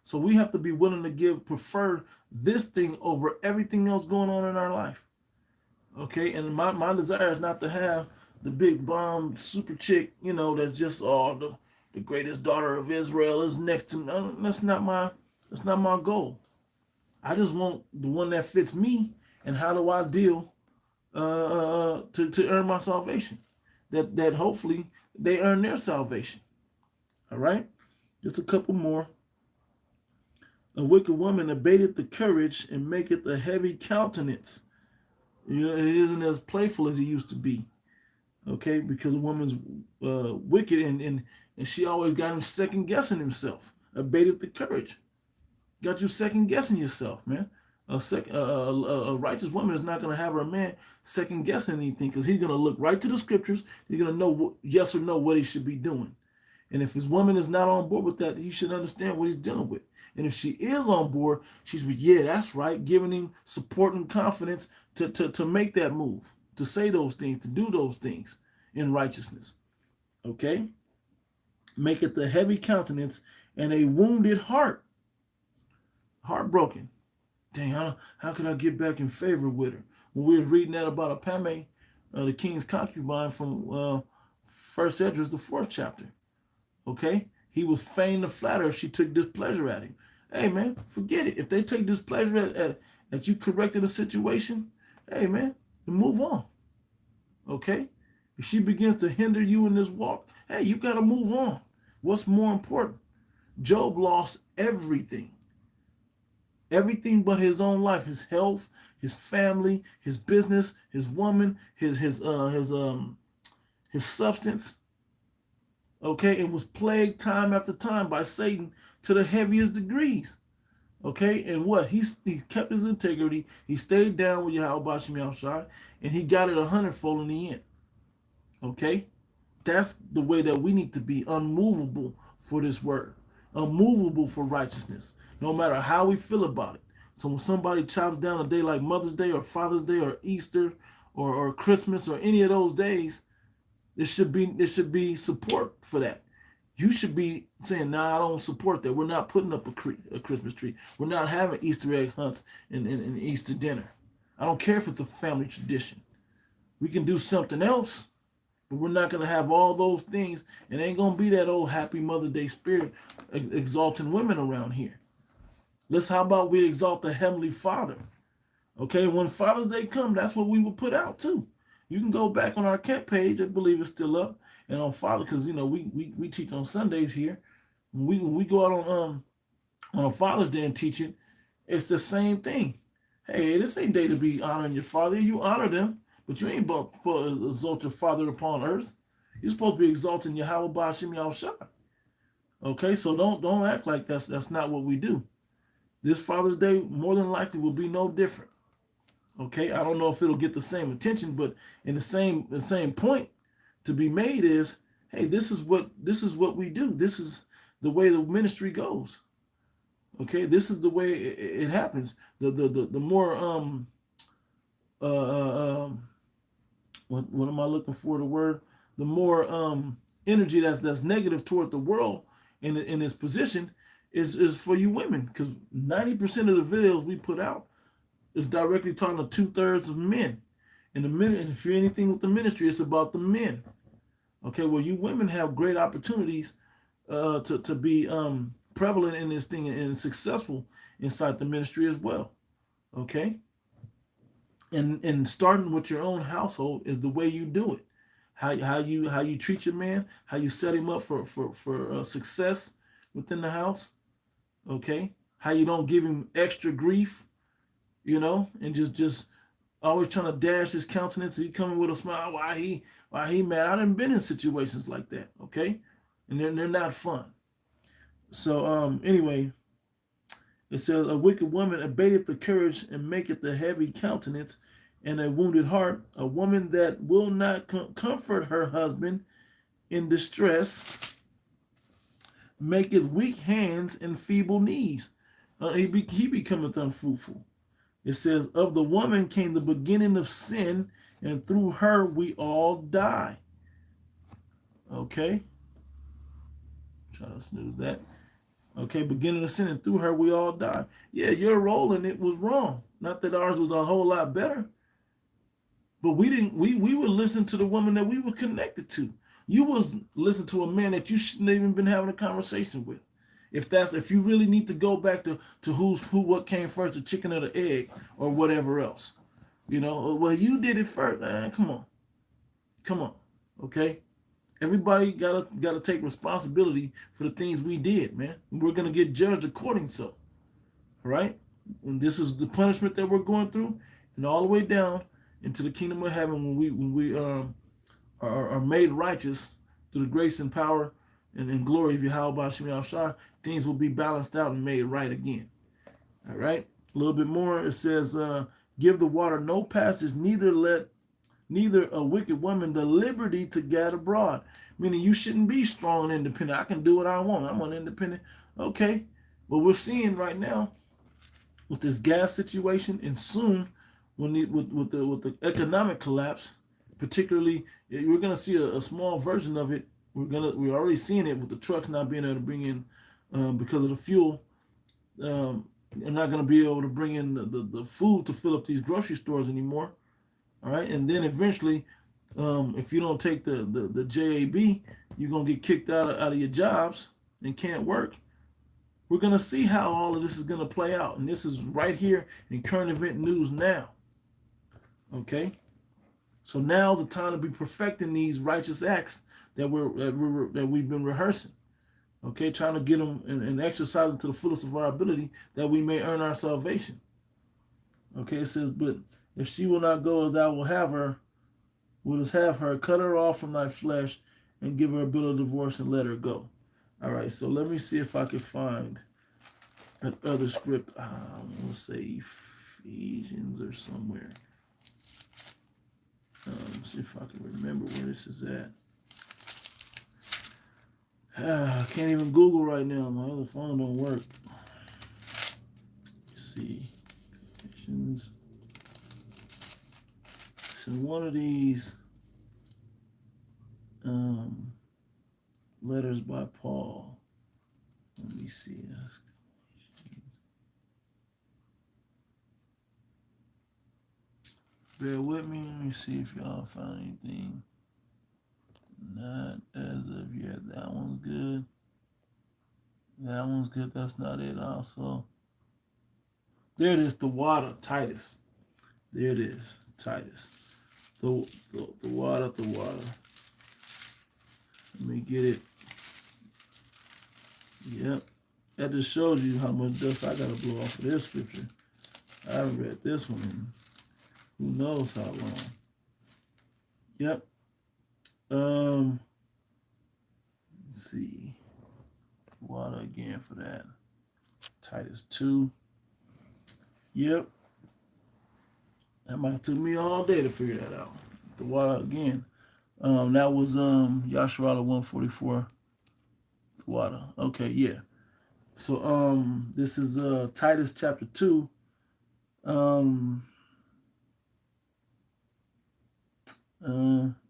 So we have to be willing to prefer this thing over everything else going on in our life. Okay, and my desire is not to have the big bomb super chick, that's just the greatest daughter of Israel is next to me. That's not my goal. I just want the one that fits me, and how do I deal to earn my salvation? That hopefully they earn their salvation. All right, just a couple more. A wicked woman abateth the courage and maketh a heavy countenance. It isn't as playful as it used to be. Okay, because a woman's wicked, and she always got him second guessing himself. Abated the courage. Got you second guessing yourself, man. A righteous woman is not going to have her man second guessing anything, because he's going to look right to the scriptures. He's going to know yes or no what he should be doing. And if his woman is not on board with that, he should understand what he's dealing with. And if she is on board, she's be, yeah, that's right, giving him support and confidence to make that move, to say those things, to do those things in righteousness. Okay? Make it the heavy countenance and a wounded heart. Heartbroken. Dang, how could I get back in favor with her? When we were reading that about Apame, the king's concubine from First Esdras, the 4th chapter. Okay? He was fain to flatter if she took displeasure at him. Hey, man, forget it. If they take displeasure at you correcting the situation, hey, man, move on. Okay? If she begins to hinder you in this walk, hey, you got to move on. What's more important? Job lost everything. Everything but his own life, his health, his family, his business, his woman, his substance. Okay, and was plagued time after time by Satan to the heaviest degrees. Okay, and what? He kept his integrity. He stayed down with Yahweh Bashim Yahushai, and he got it 100-fold in the end. Okay, that's the way that we need to be, unmovable for this word, unmovable for righteousness, no matter how we feel about it. So when somebody chops down a day like Mother's Day or Father's Day or Easter or Christmas or any of those days, there should be support for that. You should be saying, "Nah, I don't support that. We're not putting up a Christmas tree. We're not having Easter egg hunts and Easter dinner. I don't care if it's a family tradition. We can do something else, but we're not going to have all those things. And ain't going to be that old happy Mother's Day spirit exalting women around here. How about we exalt the Heavenly Father? Okay, when Father's Day comes, that's what we will put out too. You can go back on our camp page. I believe it's still up. And on Father, because we teach on Sundays here. When we go out on a Father's Day and teach it, it's the same thing. Hey, this ain't day to be honoring your father. You honor them, but you ain't supposed to exalt your father upon earth. You're supposed to be exalting Yahweh Ba'ashim Yahushua. Okay, so don't act like that's not what we do. This Father's Day more than likely will be no different. Okay, I don't know if it'll get the same attention, but in the same point to be made is, hey, this is what we do. This is the way the ministry goes. Okay, this is the way it happens. The more what am I looking for? The word, the more energy that's negative toward the world in this position is for you women, because 90% of the videos we put out is directly talking to 2/3 of men. And the men, if you're anything with the ministry, it's about the men. Okay, well, you women have great opportunities to be prevalent in this thing and successful inside the ministry as well. Okay, and starting with your own household is the way you do it. How you treat your man, how you set him up for success within the house. Okay, how you don't give him extra grief, and just always trying to dash his countenance. And he coming with a smile. Why he mad? I done been in situations like that. Okay, and they're not fun. So anyway, it says a wicked woman abateth the courage and maketh the heavy countenance and a wounded heart. A woman that will not comfort her husband in distress maketh weak hands and feeble knees. He becometh unfruitful. It says, of the woman came the beginning of sin, and through her we all die. Okay. Try to snooze that. Okay, beginning of sin, and through her we all die. Yeah, your role in it was wrong. Not that ours was a whole lot better. But we would listen to the woman that we were connected to. You was listen to a man that you shouldn't have even been having a conversation with. If you really need to go back to what came first, the chicken or the egg, or whatever else. Well, you did it first. Come on. Okay? Everybody gotta take responsibility for the things we did, man. We're gonna get judged according so. All right? And this is the punishment that we're going through, and all the way down into the kingdom of heaven when we are are made righteous through the grace and power and glory of Yahweh Shem Yahushua, things will be balanced out and made right again. All right. A little bit more. It says, give the water no passage, neither a wicked woman the liberty to gad abroad. Meaning you shouldn't be strong and independent. I can do what I want. I'm an independent. Okay. But we're seeing right now with this gas situation, and soon when with the economic collapse, particularly, we're gonna see a small version of it. We're already seeing it with the trucks not being able to bring in because of the fuel. They're not going to be able to bring in the food to fill up these grocery stores anymore. All right. And then eventually, if you don't take the JAB, you're going to get kicked out of your jobs and can't work. We're going to see how all of this is going to play out. And this is right here in current event news now. Okay. So now's the time to be perfecting these righteous acts that we've been rehearsing. Okay, trying to get them and exercise them to the fullest of our ability that we may earn our salvation. Okay, it says, but if she will not go as thou wouldst have her, cut her off from thy flesh and give her a bill of divorce and let her go. All right, so let me see if I can find that other script. I'm going to say Ephesians or somewhere. See if I can remember where this is at. I can't even Google right now. My other phone don't work. Let's see. Ephesians. It's in one of these letters by Paul. Let me see. Bear with me. Let me see if y'all found anything. Not as of yet. That one's good. That one's good. That's not it also. There it is. The water. Titus. There it is. Titus. The water. The water. Let me get it. Yep. That just shows you how much dust I got to blow off of this scripture. I haven't read this one in who knows how long. Yep. Let's see. Water again for that. Titus 2. Yep. That might have took me all day to figure that out. The water again. That was Yasharala 144. The water. Okay, yeah. So this is Titus chapter 2.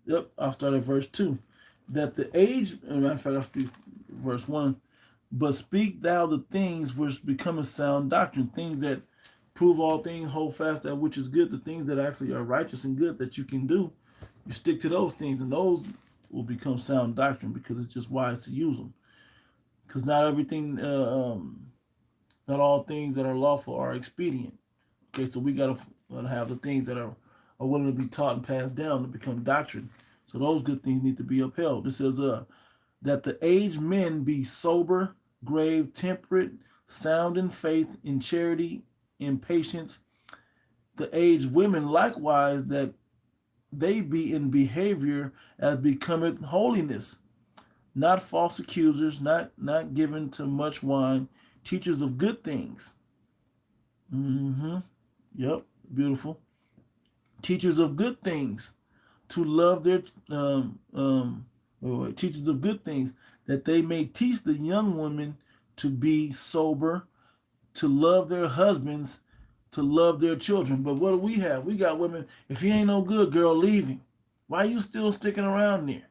Yep, I'll start at verse 2. That the age, as a matter of fact, I'll speak verse 1. But speak thou the things which become a sound doctrine, things that prove all things, hold fast that which is good, the things that actually are righteous and good that you can do. You stick to those things, and those will become sound doctrine because it's just wise to use them. Because not everything, not all things that are lawful are expedient. Okay, so we got to have the things that are willing to be taught and passed down to become doctrine. So those good things need to be upheld. It says that the aged men be sober, grave, temperate, sound in faith, in charity, in patience. The aged women likewise, that they be in behavior as becometh holiness, not false accusers, not given to much wine, teachers of good things. Yep, beautiful. Teachers of good things, to love their teachers of good things, that they may teach the young women to be sober, to love their husbands, to love their children. But what do we have? We got women, if he ain't no good, girl, leave him. Why are you still sticking around there?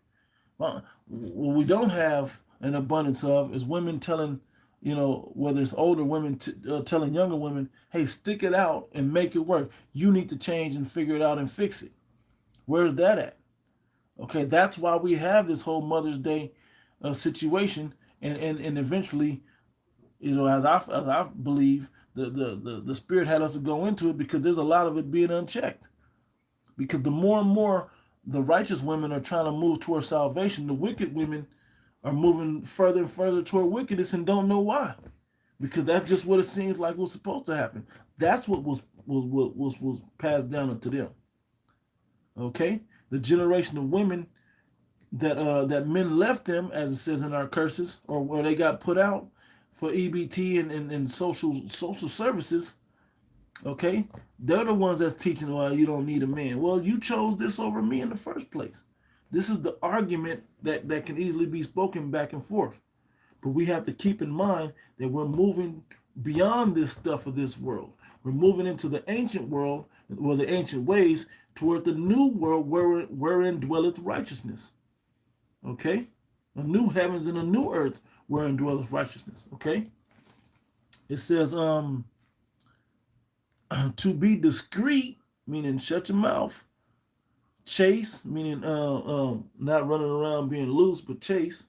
Well, what we don't have an abundance of is women telling, whether it's older women telling younger women, hey, stick it out and make it work. You need to change and figure it out and fix it. Where's that at? Okay, that's why we have this whole Mother's Day situation, and eventually, as I believe, the Spirit had us to go into it because there's a lot of it being unchecked. Because the more and more the righteous women are trying to move towards salvation, the wicked women are moving further and further toward wickedness and don't know why. Because that's just what it seems like was supposed to happen. That's what was passed down to them. Okay? The generation of women that men left them, as it says in our curses, or where they got put out for EBT and social services. Okay, they're the ones that's teaching, well, you don't need a man. Well, you chose this over me in the first place. This is the argument that can easily be spoken back and forth. But we have to keep in mind that we're moving beyond this stuff of this world. We're moving into the ancient world, or the ancient ways, toward the new world wherein dwelleth righteousness. Okay? A new heavens and a new earth wherein dwelleth righteousness. Okay? It says, to be discreet, meaning shut your mouth. Chase, meaning not running around being loose, but chase.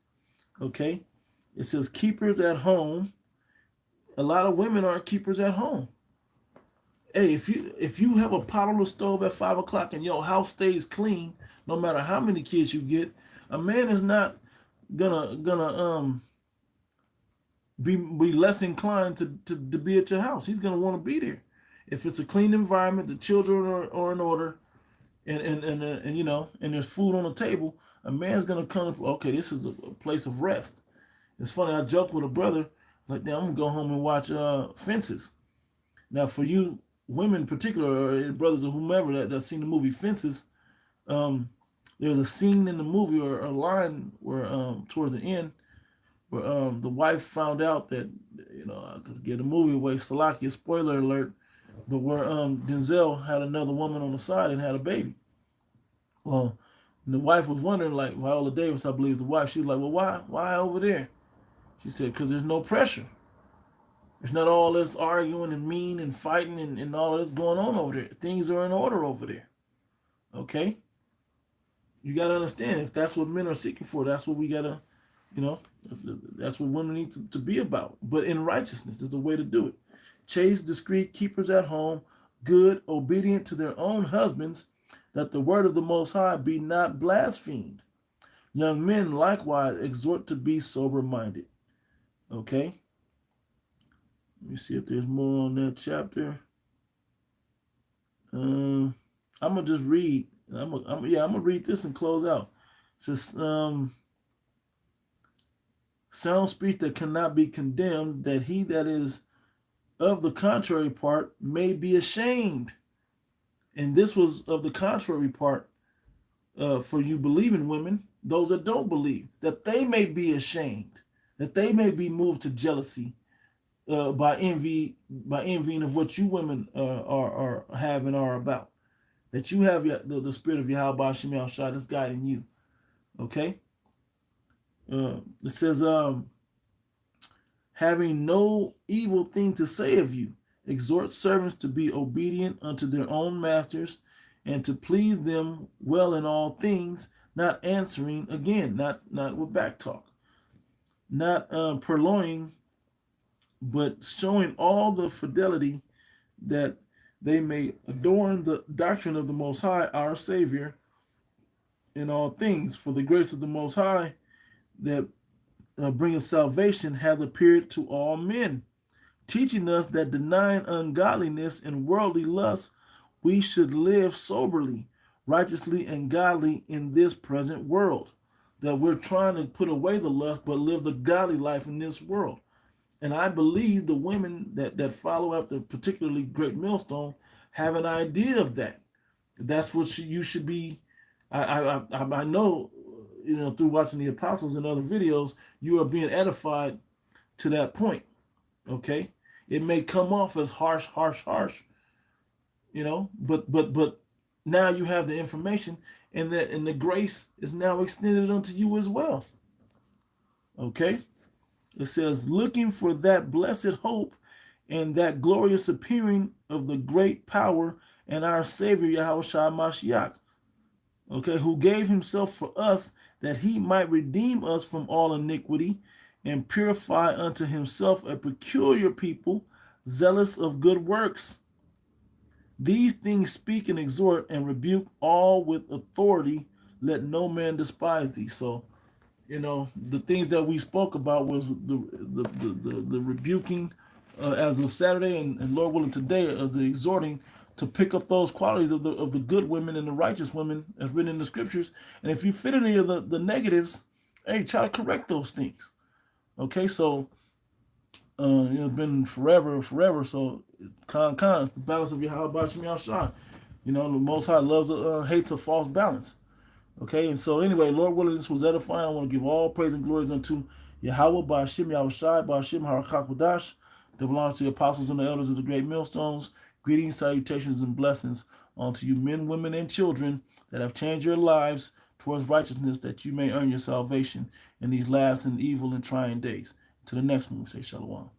Okay? It says keepers at home. A lot of women aren't keepers at home. Hey, if you have a pot on the stove at 5 o'clock and your house stays clean, no matter how many kids you get, a man is not gonna be less inclined to be at your house. He's gonna want to be there. If it's a clean environment, the children are in order, and you know, and there's food on the table, a man's gonna come. Okay, this is a place of rest. It's funny. I joked with a brother like, "Damn, I'm gonna go home and watch Fences." Now, for you women in particular, or brothers or whomever that's seen the movie Fences, there's a scene in the movie or a line where toward the end where the wife found out that, you know, to get the movie away, Salakia, spoiler alert, but where Denzel had another woman on the side and had a baby. Well, and the wife was wondering, like Viola Davis, I believe the wife, she was like, well, why over there? She said, because there's no pressure. There's not all this arguing and mean and fighting and all this going on over there. Things are in order over there. Okay? You got to understand, if that's what men are seeking for, that's what we got to, you know, that's what women need to be about. But in righteousness, there's a way to do it. Chaste, discreet, keepers at home, good, obedient to their own husbands, that the word of the Most High be not blasphemed. Young men likewise exhort to be sober-minded. Okay? Let me see if there's more on that chapter. I'm gonna just read. I'm gonna read this and close out. It says, sound speech that cannot be condemned, that he that is of the contrary part may be ashamed. And this was of the contrary part for you believing women, those that don't believe, that they may be ashamed, that they may be moved to jealousy by envying of what you women are have and are about. That you have the spirit of Yahweh Shem Shai that's guiding you. Okay? It says, having no evil thing to say of you, exhort servants to be obedient unto their own masters, and to please them well in all things, not answering again, not with back talk, not purloining, but showing all the fidelity, that they may adorn the doctrine of the Most High, our Savior, in all things. For the grace of the Most High that bringeth salvation hath appeared to all men, teaching us that denying ungodliness and worldly lust, we should live soberly, righteously, and godly in this present world. That we're trying to put away the lust, but live the godly life in this world. And I believe the women that follow after particularly Great Millstone have an idea of that. That's what you should be. I know, you know, through watching the apostles and other videos, you are being edified to that point. Okay, it may come off as harsh, you know, but now you have the information, and the grace is now extended unto you as well. Okay. It says, looking for that blessed hope and that glorious appearing of the great power and our Savior Yahushua Mashiach, okay, who gave himself for us that he might redeem us from all iniquity and purify unto himself a peculiar people, zealous of good works. These things speak and exhort and rebuke all with authority. Let no man despise thee. So, you know, the things that we spoke about was the rebuking as of Saturday, and Lord willing today, of the exhorting to pick up those qualities of the good women and the righteous women as written in the scriptures. And if you fit any of the negatives, hey, try to correct those things. Okay, so it's been forever. So it's the balance of Yahweh Bashim Yahshua. The Most High loves hates a false balance. Okay, and so anyway, Lord willing, this was edifying. I want to give all praise and glories unto Yahweh Bashim Yahushai Bashim Harakak that belongs to the apostles and the elders of the great millstones. Greetings, salutations, and blessings unto you, men, women, and children that have changed your lives towards righteousness, that you may earn your salvation in these last and evil and trying days. To the next one, we say Shalom.